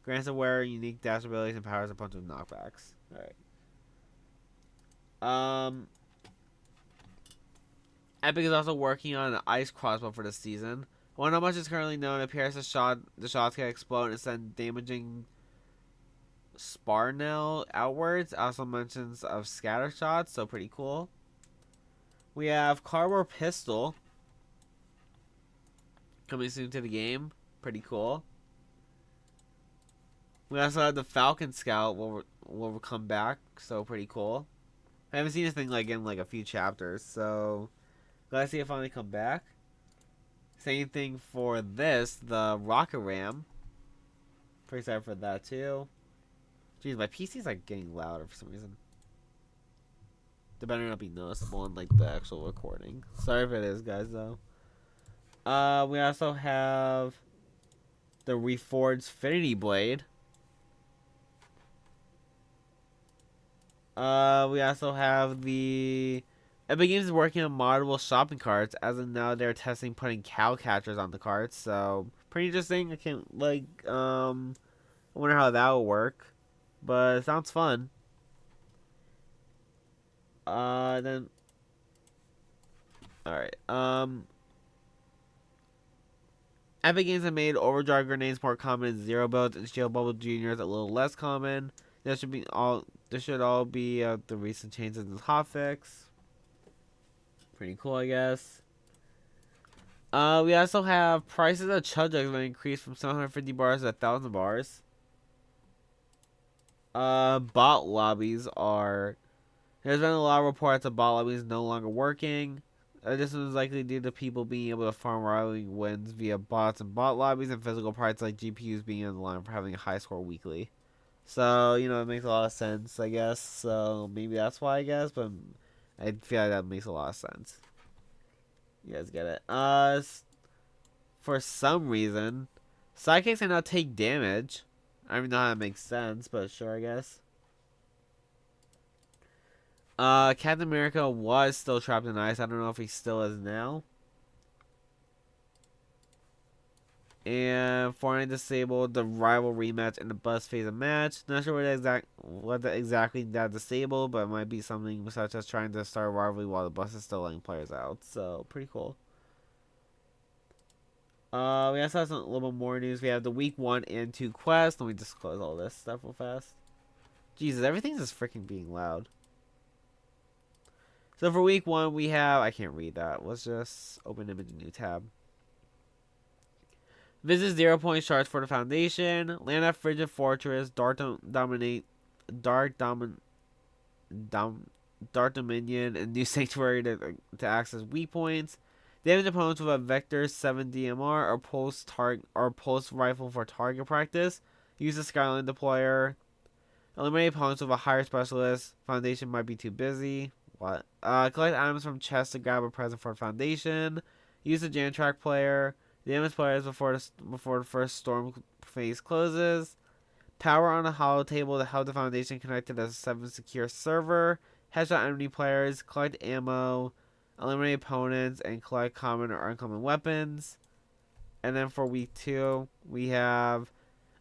Grants the wearer unique dash abilities and powers are punched with knockbacks. Alright. Epic is also working on an ice crossbow for this season. While not much is currently known, it appears the shots can explode and send damaging Sparnell outwards. Also mentions of scatter shots, so pretty cool. We have cardboard pistol coming soon to the game. Pretty cool. We also have the Falcon Scout will come back, so pretty cool. I haven't seen this thing like in like a few chapters, so glad to see it finally come back. Same thing for this, the Rocket Ram. Pretty excited for that too. Jeez, my PC's like getting louder for some reason. It better not be noticeable in like the actual recording. Sorry if it is, guys, though. We also have the Reforged Infinity Blade. We also have the Epic Games is working on moddable shopping carts. As of now, they're testing putting cow catchers on the carts. So pretty interesting. I can't I wonder how that will work, but it sounds fun. Then, all right. Epic Games have made overdrive grenades more common in zero builds and shield bubble juniors a little less common. This should all be the recent changes in this hotfix. Pretty cool, I guess. We also have prices of chug jugs that increased from 750 bars to 1,000 bars. Bot lobbies are. There's been a lot of reports that bot lobbies no longer working. This was likely due to people being able to farm rivaling wins via bots and bot lobbies, and physical parts like GPUs being on the line for having a high score weekly. So, you know, it makes a lot of sense, I guess. So, maybe that's why, I guess. But I feel like that makes a lot of sense. You guys get it. For some reason, sidekicks can now take damage. I don't even know how that makes sense, but sure, I guess. Captain America was still trapped in ice. I don't know if he still is now. And Fortnite disabled the rival rematch in the bus phase of match. Not sure what exactly that disabled, but it might be something such as trying to start a rivalry while the bus is still letting players out. So pretty cool. We also have a little bit more news. We have the week 1 and 2 quests. Let me just close all this stuff real fast. Jesus, everything's just freaking being loud. So for week 1, we have... I can't read that. Let's just open image new tab. Visit 0 point shards for the Foundation. Land at Frigid Fortress. Dark Dominion and New Sanctuary to access weak points. Damage opponents with a Vector 7 DMR or pulse rifle for target practice. Use the Skyline deployer. Eliminate opponents with a higher specialist. Foundation might be too busy. What? Collect items from chests to grab a present for Foundation. Use the Jam Track player. Damage players before the first storm phase closes. Power on a hollow table to help the Foundation connect to the 7 secure server. Headshot enemy players. Collect ammo. Eliminate opponents and collect common or uncommon weapons. And then for week 2, we have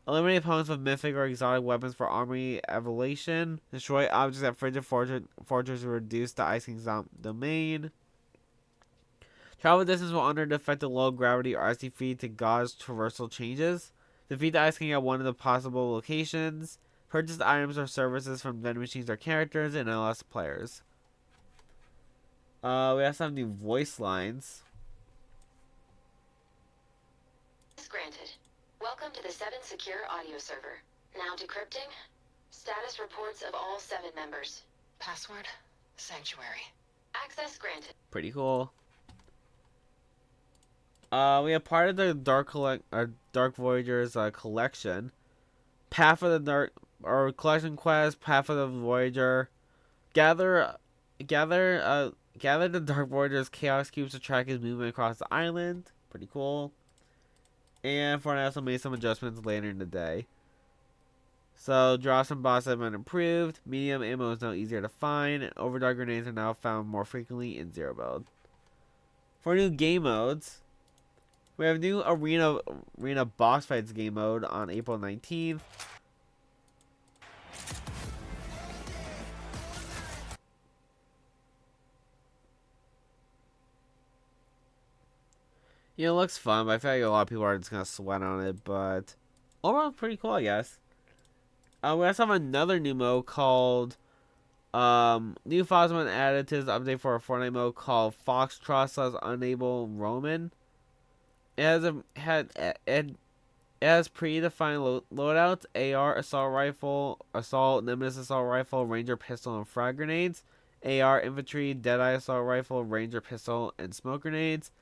eliminate opponents with mythic or exotic weapons for armory evolution. Destroy objects at Frigid Fortress to reduce the Ice King's domain. Travel distance will under the effect of low gravity or icy feed to God's traversal changes. Defeat the Ice King at one of the possible locations. Purchase items or services from vending machines or characters and LS players. We also have new voice lines. Granted. Welcome to the 7 secure audio server. Now decrypting. Status reports of all 7 members. Password. Sanctuary. Access granted. Pretty cool. We have part of the Dark Voyagers collection. Path of the Dark or collection quest. Path of the Voyager. Gather the Dark Voyager's Chaos Cubes to track his movement across the island. Pretty cool. And Fortnite also made some adjustments later in the day. So, drops and bots have been improved. Medium ammo is now easier to find. And overdrive grenades are now found more frequently in zero build. For new game modes, we have new Arena Boxfights game mode on April 19th. Yeah, it looks fun, but I feel like a lot of people are just gonna sweat on it. But overall, pretty cool, I guess. We also have another new mode called new files have been added to this update for a Fortnite mode called Foxtrot / Unable Roman. It has predefined loadouts: AR, assault rifle, assault, nemesis assault rifle, ranger pistol, and frag grenades. AR, infantry, deadeye assault rifle, ranger pistol, and smoke grenades.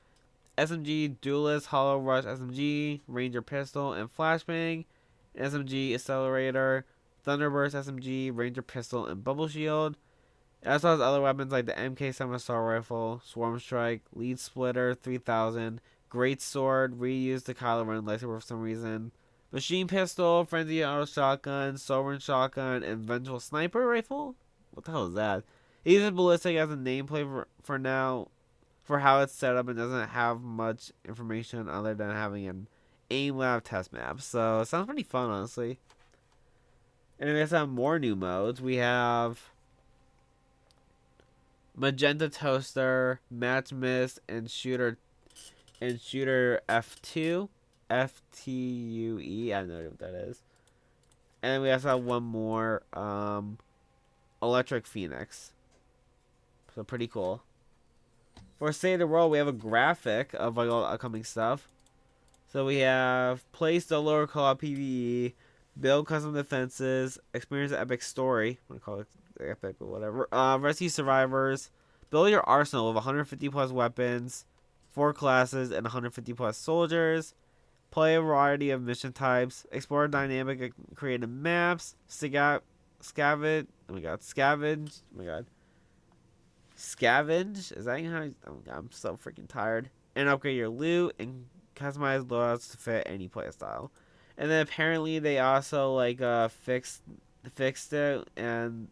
SMG, duelist, hollow rush SMG, ranger pistol, and flashbang. SMG, accelerator, thunderburst SMG, ranger pistol, and bubble shield. It also has other weapons like the MK7 assault rifle, swarm strike, lead splitter 3000, great sword, reuse the Kylo Ren lightsaber for some reason, machine pistol, frenzy auto shotgun, sovereign shotgun, and vengeful sniper rifle. What the hell is that? He uses ballistic as a nameplate for now. For how it's set up, and doesn't have much information other than having an aim lab test map. So it sounds pretty fun, honestly. And then we have more new modes. We have Magenta Toaster, Match Mist, and Shooter F2. FTUE. I don't know what that is. And we also have one more, Electric Phoenix. So pretty cool. For State of the World, we have a graphic of like all the upcoming stuff. So we have play solo or co-op PvE, build custom defenses, experience an epic story. I'm gonna call it epic or whatever. Rescue survivors, build your arsenal of 150 plus weapons, 4 classes, and 150 plus soldiers. Play a variety of mission types, explore dynamic and creative maps, scavenge. Oh my god, scavenge. Oh my god. Scavenge? Is that how? Oh my god, I'm so freaking tired. And upgrade your loot and customize loadouts to fit any playstyle. And then apparently they also like fixed it, and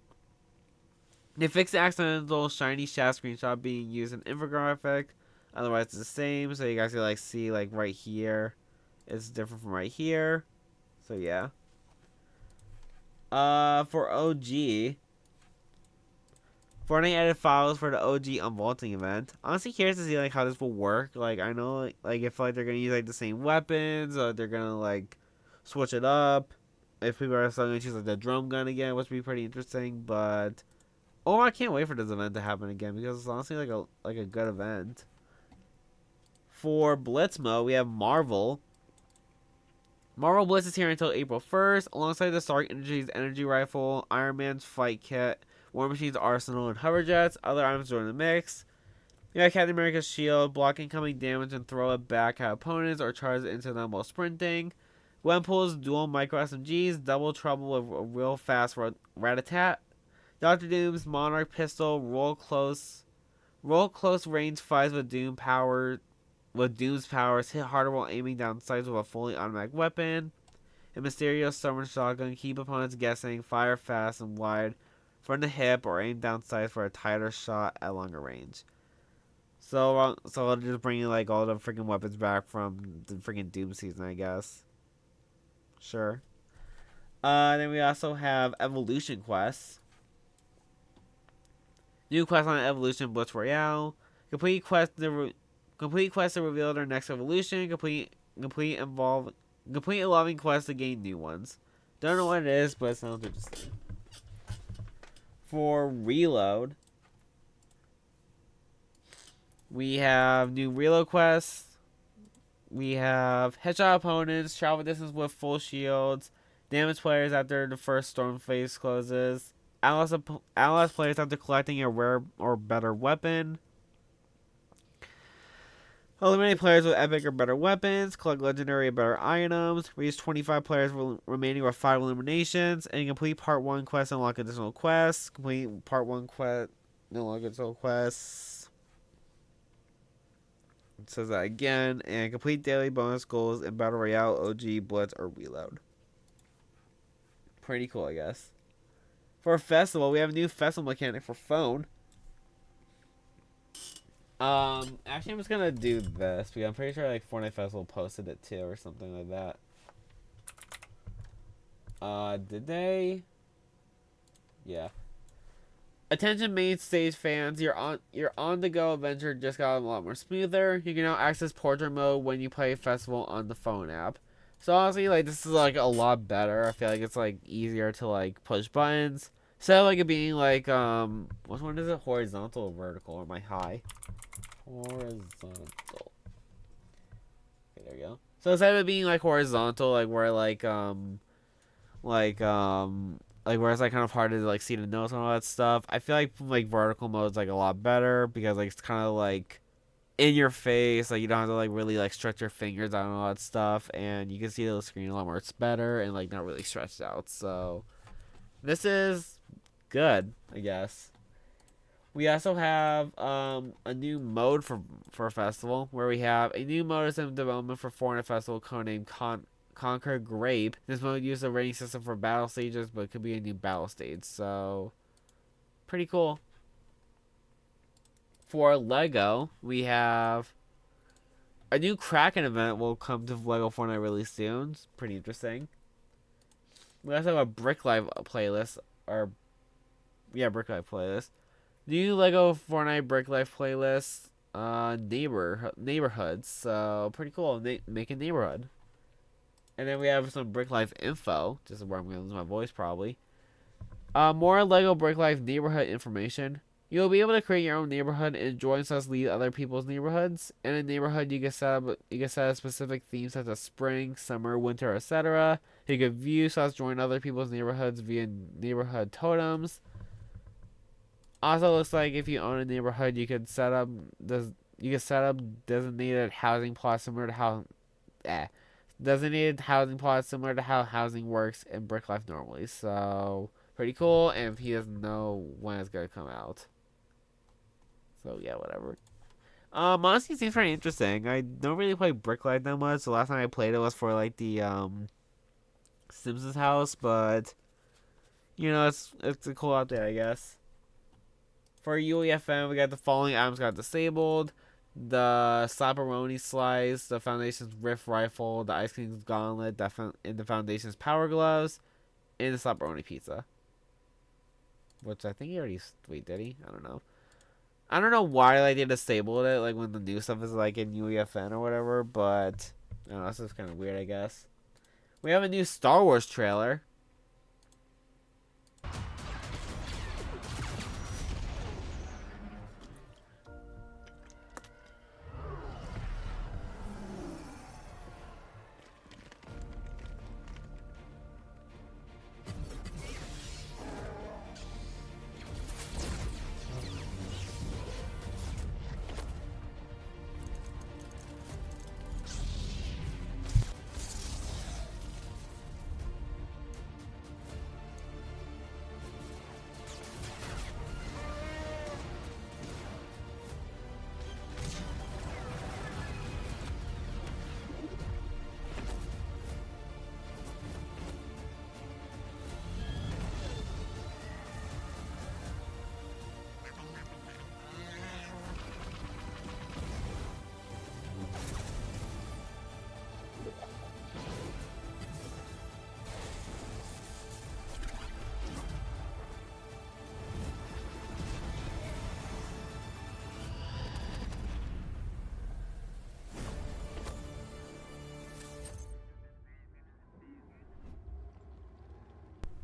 they fixed the accidental shiny shaft screenshot being used in infographic. Otherwise it's the same, so you guys can like see like right here. It's different from right here. So yeah. For OG, Fortnite added files for the OG unvaulting event. Honestly, curious to see like how this will work. Like I know like if like they're gonna use like the same weapons, or they're gonna like switch it up. If people are still gonna choose like the drum gun again, which would be pretty interesting. But I can't wait for this event to happen again because it's honestly like a good event. For Blitz mode, we have Marvel. Marvel Blitz is here until April 1st, alongside the Stark Industries energy rifle, Iron Man's fight kit, War Machine's arsenal, and hover jets. Other items join the mix. You got Captain America's shield, block incoming damage and throw it back at opponents or charge into them while sprinting. Gwenpool's dual micro SMGs, double trouble with a real fast rat-a-tat. Doctor Doom's Monarch pistol, roll close range fights with Doom's powers, hit harder while aiming down sights with a fully automatic weapon. And Mysterio's summer shotgun, keep opponents guessing, fire fast and wide from the hip, or aim down sights for a tighter shot at longer range. So I'll just bring like all the freaking weapons back from the freaking Doom season, I guess. Sure. Then we also have Evolution quests. New quest on Evolution Blitz Royale. Complete quests to reveal their next evolution. Complete evolving quests to gain new ones. Don't know what it is, but it sounds interesting. For Reload, we have new Reload quests. We have headshot opponents, travel distance with full shields, damage players after the first storm phase closes, allies players after collecting a rare or better weapon. Eliminate players with epic or better weapons. Collect legendary or better items. Reach 25 players remaining with 5 eliminations. And complete Part 1 quests and unlock additional quests. Complete Part 1 quest and unlock additional quests. It says that again. And complete daily bonus goals in Battle Royale, OG, Blitz, or Reload. Pretty cool, I guess. For a festival, we have a new festival mechanic for phone. Actually, I'm just gonna do this because I'm pretty sure like Fortnite Festival posted it too or something like that. Did they? Yeah. Attention main stage fans, your on the go adventure just got a lot more smoother. You can now access portrait mode when you play Festival on the phone app. So honestly, like this is like a lot better. I feel like it's like easier to like push buttons. Instead of like it being like which one is it? Horizontal or vertical? Or am I high? Horizontal. Okay, there we go. So instead of it being like horizontal, like where like where it's like kind of hard to like see the notes and all that stuff, I feel like vertical mode is like a lot better because like it's kind of like in your face, like you don't have to like really like stretch your fingers out and all that stuff, and you can see the screen a lot more. It's better and like not really stretched out. So this is good, I guess. We also have a new mode for Festival, where we have a new mode in development for Fortnite Festival codenamed Conquer Grape. This mode uses a rating system for battle stages, but it could be a new battle stage, so pretty cool. For Lego, we have A new Kraken event will come to Lego Fortnite really soon. It's pretty interesting. We also have a Brick Life playlist, Brick Life playlist. New Lego Fortnite Brick Life playlist, neighborhoods. So pretty cool. Make a neighborhood. And then we have some Brick Life info. This is where I'm gonna lose my voice probably. More Lego Brick Life neighborhood information. You'll be able to create your own neighborhood and join us lead other people's neighborhoods. In a neighborhood, you can set up specific themes such as spring, summer, winter, etc. You can view join other people's neighborhoods via neighborhood totems. Also, looks like if you own a neighborhood, you could set up designated housing plots similar to how housing works in Brick Life normally. So pretty cool, and he doesn't know when it's gonna come out. So yeah, whatever. Honestly, it seems pretty interesting. I don't really play Brick Life that much. The last time I played it was for like the Simpsons house, but you know, it's a cool update, I guess. For UEFN, we got the following items got disabled: the Slapperoni Slice, the Foundation's Rift Rifle, the Ice King's Gauntlet, and the Foundation's Power Gloves, and the Slapperoni Pizza. Which I think he already... Wait, did he? I don't know. I don't know why like they disabled it, like when the new stuff is like in UEFN or whatever, but I don't know, this is kind of weird, I guess. We have a new Star Wars trailer.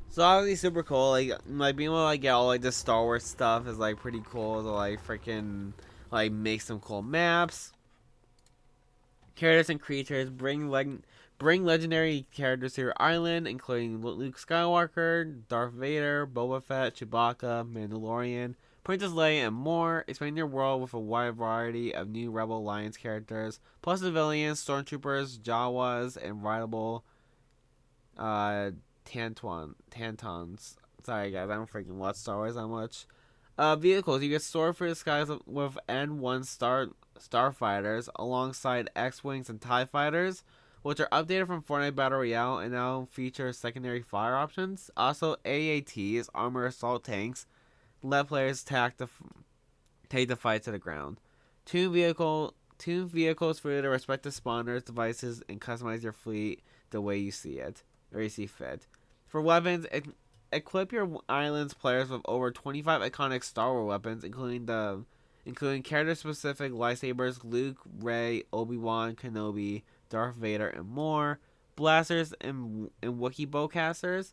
So obviously super cool. Like being able to like get all like this Star Wars stuff is like pretty cool to like freaking like make some cool maps. Characters and creatures bring legendary characters to your island, including Luke Skywalker, Darth Vader, Boba Fett, Chewbacca, Mandalorian, Princess Leia, and more. Expand your world with a wide variety of new Rebel Alliance characters, plus civilians, stormtroopers, Jawas, and rideable Tantons. Sorry guys, I don't freaking watch Star Wars that much. Vehicles. You get soar through the skies with N1 starfighters alongside X-Wings and TIE Fighters, which are updated from Fortnite Battle Royale and now feature secondary fire options. Also, AATs, armor assault tanks, let players take the fight to the ground. Tune vehicles for their respective spawners, devices, and customize your fleet the way you see it, or you see fit. For weapons, equip your island's players with over 25 iconic Star Wars weapons, including character-specific lightsabers, Luke, Rey, Obi-Wan, Kenobi, Darth Vader, and more. Blasters and Wookiee bowcasters,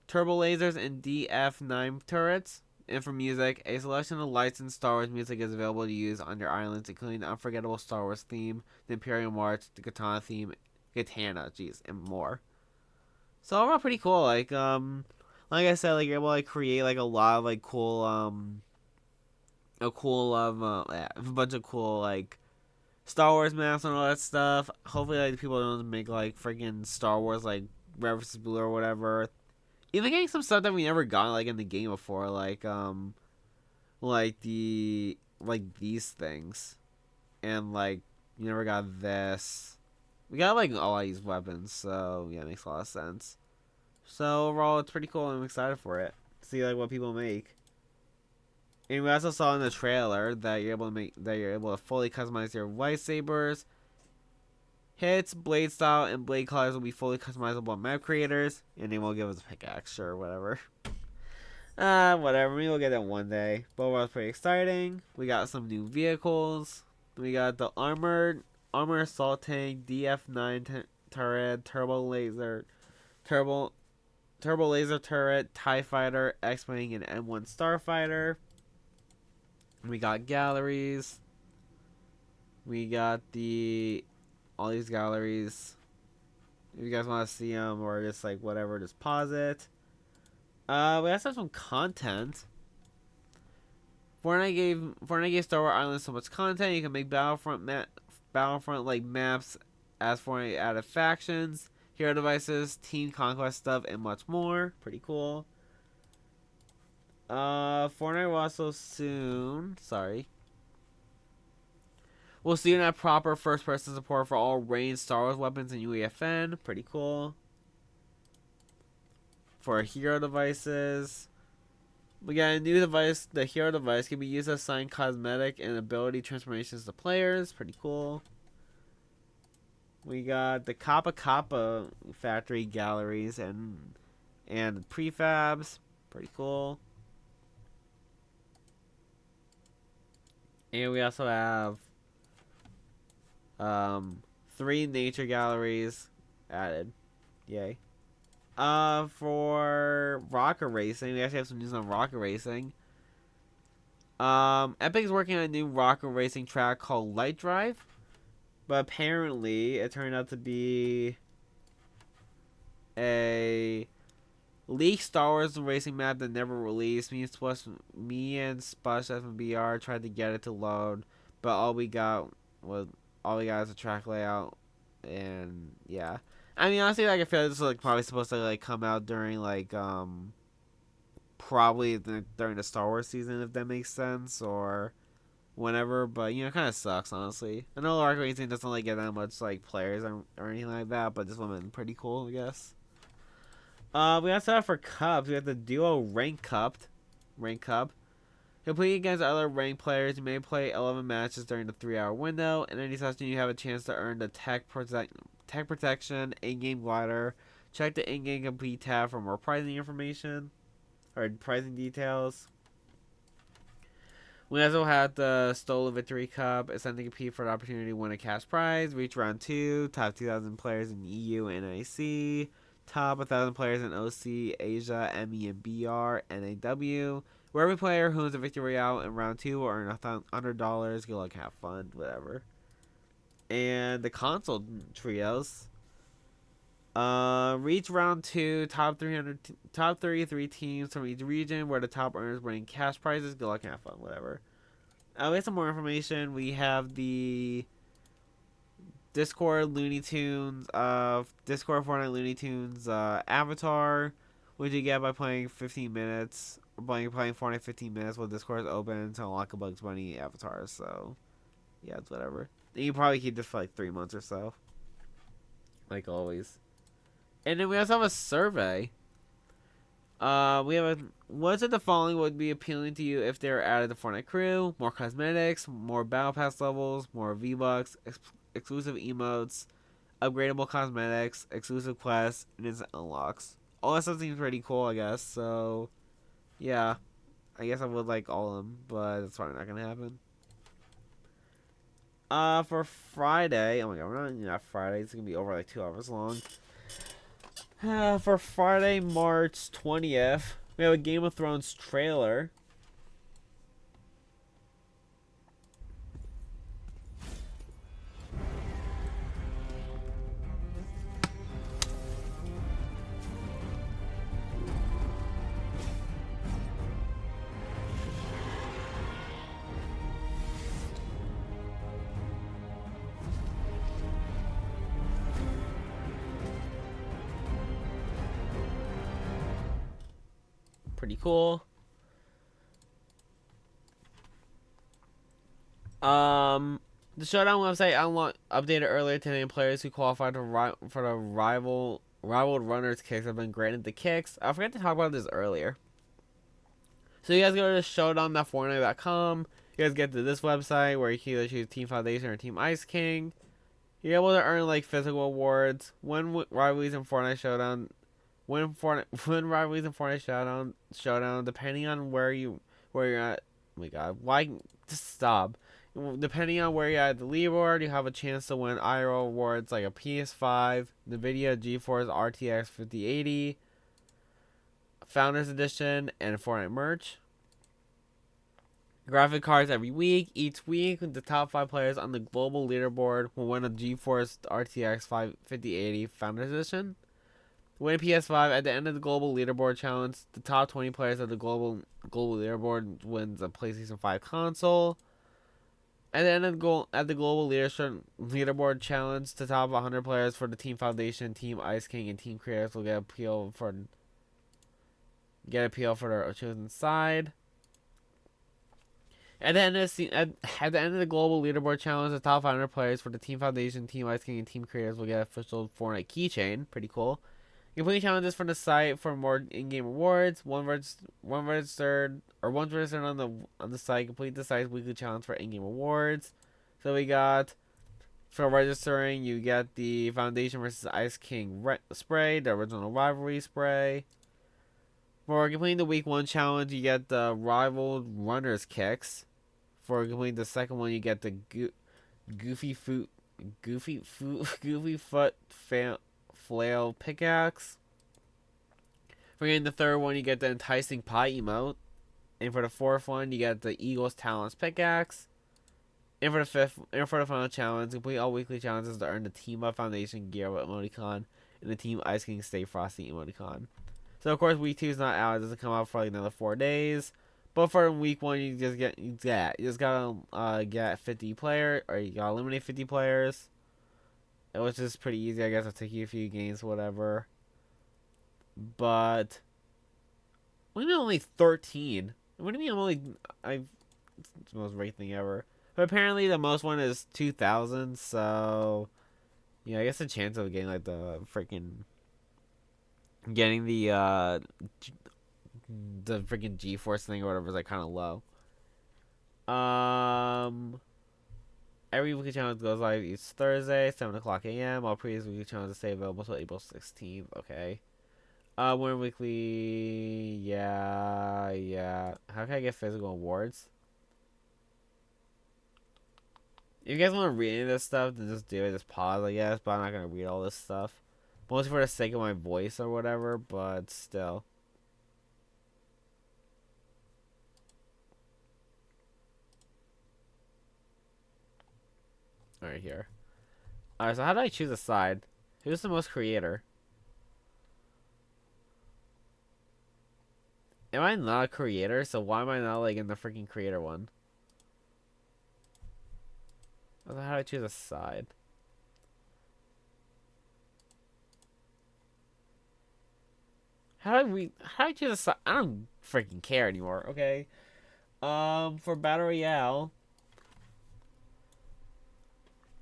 turbo lasers, and DF9 turrets. And for music, a selection of licensed Star Wars music is available to use on your islands, including the unforgettable Star Wars theme, the Imperial March, the Katana theme, and more. So overall, pretty cool. Like I said, like you're able to like create like a lot of like cool a bunch of cool like Star Wars maps and all that stuff. Hopefully, like people don't make like freaking Star Wars like references blue or whatever. Even getting some stuff that we never got like in the game before, like these things, and like you never got this. We got like all these weapons, so yeah, it makes a lot of sense. So overall, it's pretty cool. I'm excited for it. See like what people make. And we also saw in the trailer that you're able to fully customize your lightsabers, Hits, blade style, and blade colors will be fully customizable by map creators, and they won't give us a pickaxe or whatever. Whatever. Maybe we'll get that one day. But overall, it's pretty exciting. We got some new vehicles. We got the armor assault tank, DF9 turret, turbo laser turret, TIE fighter, X-wing, and M1 starfighter. We got galleries. We got all these galleries. If you guys want to see them or just like whatever, just pause it. We also have some content. Fortnite gave Star Wars Island so much content. You can make Battlefront like maps as Fortnite added factions, hero devices, team conquest stuff, and much more. Pretty cool. Fortnite will also soon. We'll soon have proper first-person support for all ranged Star Wars weapons in UEFN. Pretty cool. For hero devices, we got a new device. The hero device can be used to assign cosmetic and ability transformations to players. Pretty cool. We got the Kappa factory galleries and prefabs. Pretty cool. And we also have 3 nature galleries added. Yay. For rocket racing, we actually have some news on rocket racing. Epic is working on a new rocket racing track called Light Drive, but apparently it turned out to be a leaked Star Wars racing map that never released. Me and Spush FBR tried to get it to load, but all we got is a track layout, and yeah. I mean, honestly, like I feel like this is like probably supposed to like come out during like probably during the Star Wars season, if that makes sense, or whenever. But you know, it kind of sucks, honestly. I know Rocket Racing doesn't like get that much like players or anything like that, but this one been pretty cool, I guess. We also have for cups. We have the duo rank cup. Competing against other ranked players, you may play 11 matches during the 3-hour window. In any session, you have a chance to earn the tech protection, in-game glider. Check the in-game compete tab for more pricing information or pricing details. We also have the Stolen Victory Cup. It's time to compete for the opportunity to win a cash prize. Reach round 2. Top 2,000 players in EU and NAC. Top 1,000 players in OC, Asia, ME, and BR, NAW. Where every player who wins a victory royale in round 2 will earn $100. Good luck, have fun, whatever. And the console trios. Reach round 2. Top 33 teams from each region, where the top earners winning cash prizes. Good luck, have fun, whatever. We have some more information. We have the Discord Fortnite Looney Tunes avatar, which you get by playing 15 minutes. Playing Fortnite 15 minutes while Discord is open to unlock a Bugs Bunny avatar. So, yeah, it's whatever. And you probably keep this for like 3 months or so. Like always. And then we also have a survey. What's of the following would be appealing to you if they were added to Fortnite crew? More cosmetics, more battle pass levels, more V-Bucks, exclusive emotes, upgradable cosmetics, exclusive quests, and instant unlocks. All that stuff seems pretty cool, I guess. So, yeah. I guess I would like all of them, but that's probably not going to happen. For Friday, oh my god, we're not Friday. It's going to be over like 2 hours long. For Friday, March 20th, we have a Game of Thrones trailer. Pretty cool. The Showdown website updated earlier today. Players who qualified for the rivaled runners kicks have been granted the kicks. I forgot to talk about this earlier. So you guys go to showdown.fortnite.com. You guys get to this website where you can either choose Team Foundation or Team Ice King. You're able to earn like physical awards, win rivalries in Fortnite Showdown, win rivalries in Fortnite Showdown, depending on where you're at. Oh my God, why just stop? Depending on where you're at the leaderboard, you have a chance to win IRL awards like a PS5, NVIDIA GeForce RTX 5080, Founders Edition, and Fortnite merch. Graphic cards every week. Each week, the top 5 players on the global leaderboard will win a GeForce RTX 5080 Founders Edition. Win a PS5 at the end of the global leaderboard challenge. The top 20 players of the global leaderboard wins a PlayStation 5 console. At the end of the global leaderboard challenge, the top 100 players for the Team Foundation, Team Ice King, and Team Creators will get appeal for their chosen side. At the end of the global leaderboard challenge, the top 500 players for the Team Foundation, Team Ice King, and Team Creators will get official Fortnite keychain. Pretty cool. You can play challenges from the site for more in-game rewards. One registered on the site. Complete the site's weekly challenge for in-game rewards. So we got, for registering, you get the Foundation versus Ice King spray, the original rivalry spray. For completing the week 1 challenge, you get the rival runners kicks. For completing the second one, you get the goofy foot flail pickaxe. For getting the third one, you get the enticing pie emote. And for the fourth one, you get the Eagles Talents pickaxe. And for the final challenge, complete all weekly challenges to earn the Team Up Foundation gear with emoticon and the Team Ice King Stay Frosty emoticon. So of course, week 2 is not out; it doesn't come out for like another 4 days. But for week 1, you just gotta get 50 players, or you gotta eliminate 50 players, which is pretty easy. I guess it'll take you a few games, whatever. But what do you mean only 13? What do you mean it's the most rare thing ever. But apparently the most one is 2,000. So yeah, I guess the chance of getting like the freaking freaking GeForce thing or whatever is like kind of low. Every weekly challenge goes live each Thursday, 7:00 a.m. All previous weekly challenges stay available until April 16th. Okay. Winter weekly, yeah. How can I get physical awards? If you guys want to read any of this stuff, then just do it. Just pause, I guess. But I'm not gonna read all this stuff, mostly for the sake of my voice or whatever. But still. Alright, here. Alright, so how do I choose a side? Who's the most creator? Am I not a creator? So why am I not like in the freaking creator one? How do I choose a side? How do I choose a side? I don't freaking care anymore, okay? For Battle Royale,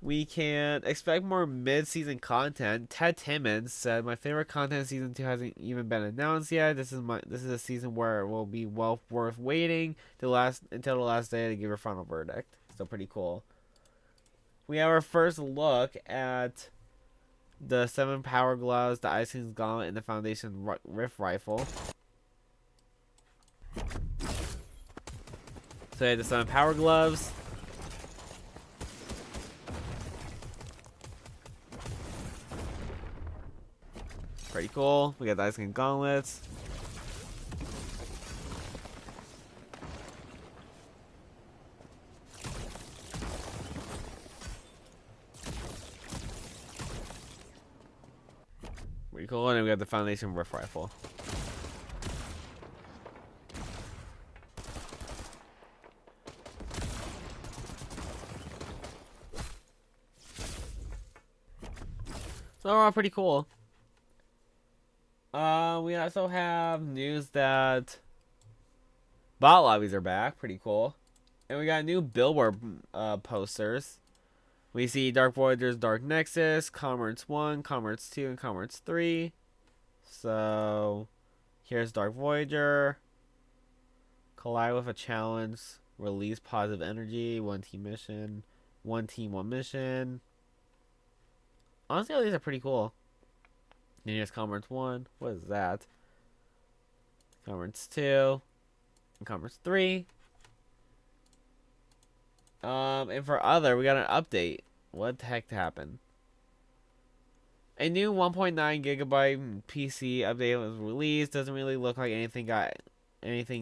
we can expect more mid-season content. Ted Timmons said, "My favorite content season 2 hasn't even been announced yet. This is a season where it will be well worth waiting until the last day to give your final verdict." So pretty cool. We have our first look at the 7 power gloves, the Ice King's Gauntlet, and the Foundation Rift Rifle. So yeah, the 7 power gloves. Pretty cool. We got the Ice King Gauntlets. Pretty cool. And then we got the Foundation Rift Rifle. So overall, pretty cool. We also have news that bot lobbies are back. Pretty cool. And we got new billboard posters. We see Dark Voyager's Dark Nexus, Commerce 1, Commerce 2, and Commerce 3. So, here's Dark Voyager. Collide with a challenge. Release positive energy. One team, one mission. Honestly, all these are pretty cool. Then here's Conference 1. What is that? Conference 2. And Conference 3. And for other, we got an update. What the heck happened? A new 1.9 gigabyte PC update was released. Doesn't really look like anything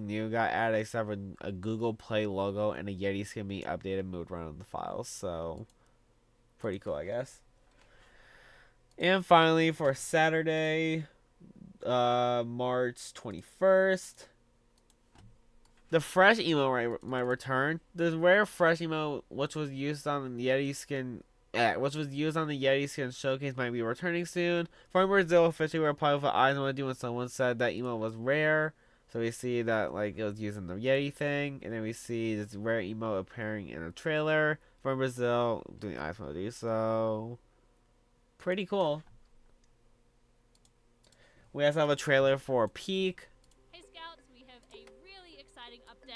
new got added except for a Google Play logo and a Yeti skin being updated and moved around the files. So, pretty cool, I guess. And finally, for Saturday, March 21st, the fresh emote might return. The rare fresh emote, which was used on the Yeti skin showcase, might be returning soon. For Brazil, officially replied with an eyes emoji when someone said that emote was rare. So we see that like it was using the Yeti thing, and then we see this rare emote appearing in a trailer from Brazil doing eyes emoji. So pretty cool. We also have a trailer for Peak. Hey Scouts, we have a really exciting update.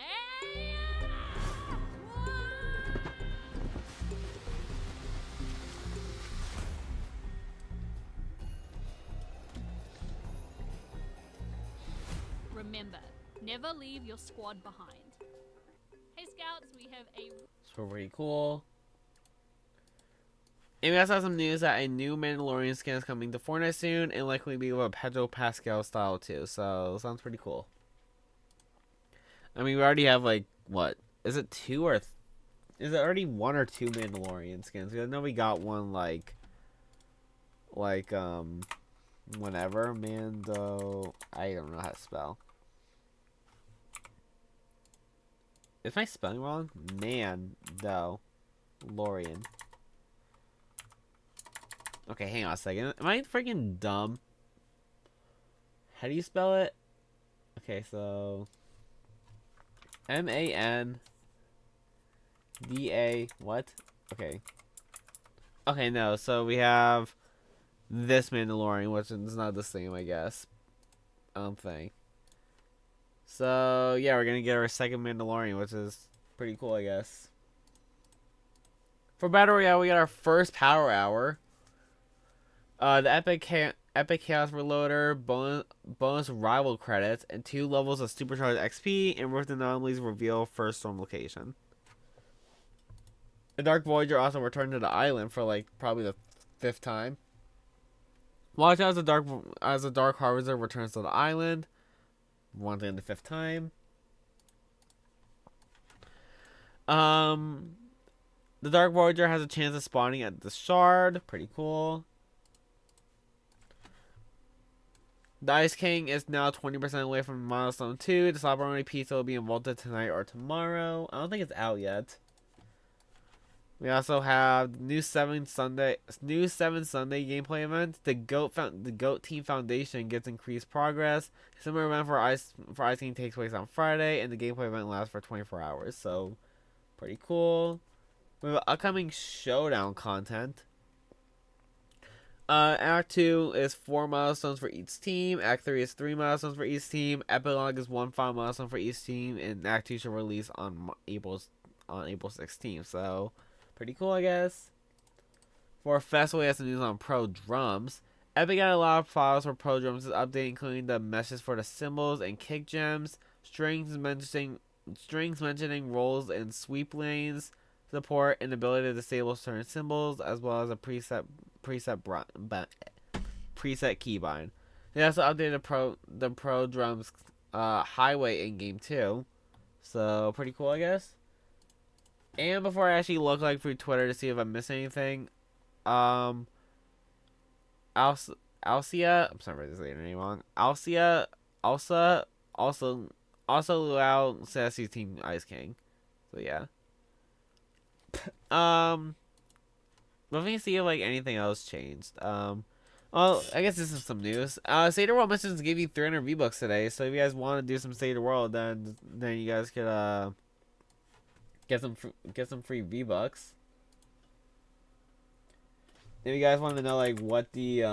Remember, never leave your squad behind. Hey Scouts, we have a... So pretty cool. And we also have some news that a new Mandalorian skin is coming to Fortnite soon, and likely be with a Pedro Pascal style too. So sounds pretty cool. I mean, we already have like what? Is it two or? Is it already one or two Mandalorian skins? Because I know we got one like whenever Mando. I don't know how to spell. Is my spelling wrong? Mandalorian. Okay, hang on a second. Am I freaking dumb? How do you spell it? Okay, so Mandda. What? Okay. Okay, no. So we have this Mandalorian, which is not the same, I guess. I don't think. So yeah, we're gonna get our second Mandalorian, which is pretty cool, I guess. For Battle Royale, we got our first Power Hour. The Epic Chaos Reloader, bonus rival credits, and 2 levels of Supercharged XP, and Rift Anomalies reveal first storm location. The Dark Voyager also returned to the island for like probably the 5th time. Watch out as the Dark Harvester returns to the island, once again the 5th time. The Dark Voyager has a chance of spawning at the Shard, pretty cool. The Ice King is now 20% away from Milestone 2. The Slobberoni pizza will be involved tonight or tomorrow. I don't think it's out yet. We also have new 7 Sunday gameplay event. The Goat Team Foundation gets increased progress. Similar event for Ice King takes place on Friday, and the gameplay event lasts for 24 hours. So, pretty cool. We have upcoming showdown content. Act 2 is 4 milestones for each team. Act 3 is 3 milestones for each team. Epilogue is 1 final milestone for each team, and Act 2 should release on April 16th. So, pretty cool, I guess. For Festival, we have some news on Pro Drums. Epic got a lot of files for Pro Drums' update, including the meshes for the cymbals and kick gems, strings mentioning rolls and sweep lanes, support and ability to disable certain symbols, as well as a preset keybind. They also updated the Pro Drums highway in game 2, so pretty cool, I guess. And before I actually look through Twitter to see if I missed anything, Alcia, I'm sorry if I saying her name wrong. Alcia also allowed Sassy's team Ice King. So yeah. Let me see if anything else changed. Well, I guess this is some news. Seder World missions gave you 300 V-Bucks today, so if you guys want to do some Seder World, then you guys could get some free V-Bucks. If you guys want to know what the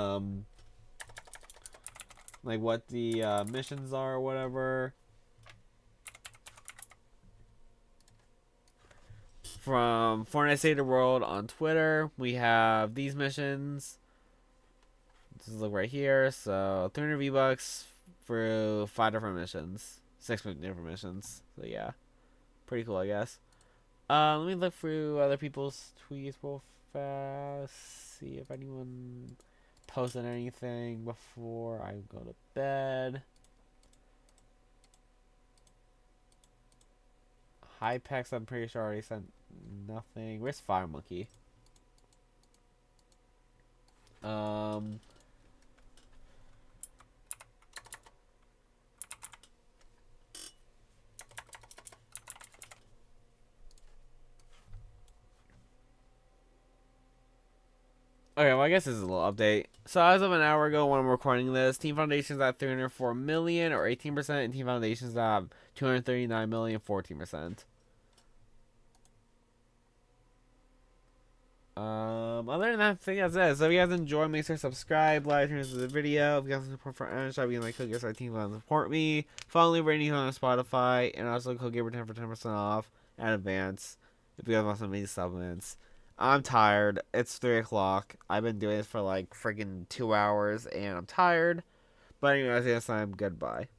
missions are or whatever, from Fortnite Seder World on Twitter, we have these missions. Just look right here. So 300 V-Bucks for 5 different missions. 6 different missions. So yeah. Pretty cool, I guess. Let me look through other people's tweets real fast. See if anyone posted anything before I go to bed. Hypex, I'm pretty sure already sent nothing. Where's Fire Monkey? Okay, well, I guess this is a little update. So as of an hour ago when I'm recording this, Team Foundation's at 304 million or 18%, and Team Foundation's at 239 million, 14%. Other than that, I think that's it. So if you guys enjoy, make sure to subscribe, like, turn this to the video. If you guys support for Aaron, shop, you can like code Gaberboy 13 to support me. Follow me rating on Spotify, and also code Gaberboy 10 for 10% off in advance. If you guys want some amazing supplements. I'm tired. It's 3 o'clock. I've been doing this for like freaking 2 hours, and I'm tired. But anyways, yes, I'm goodbye.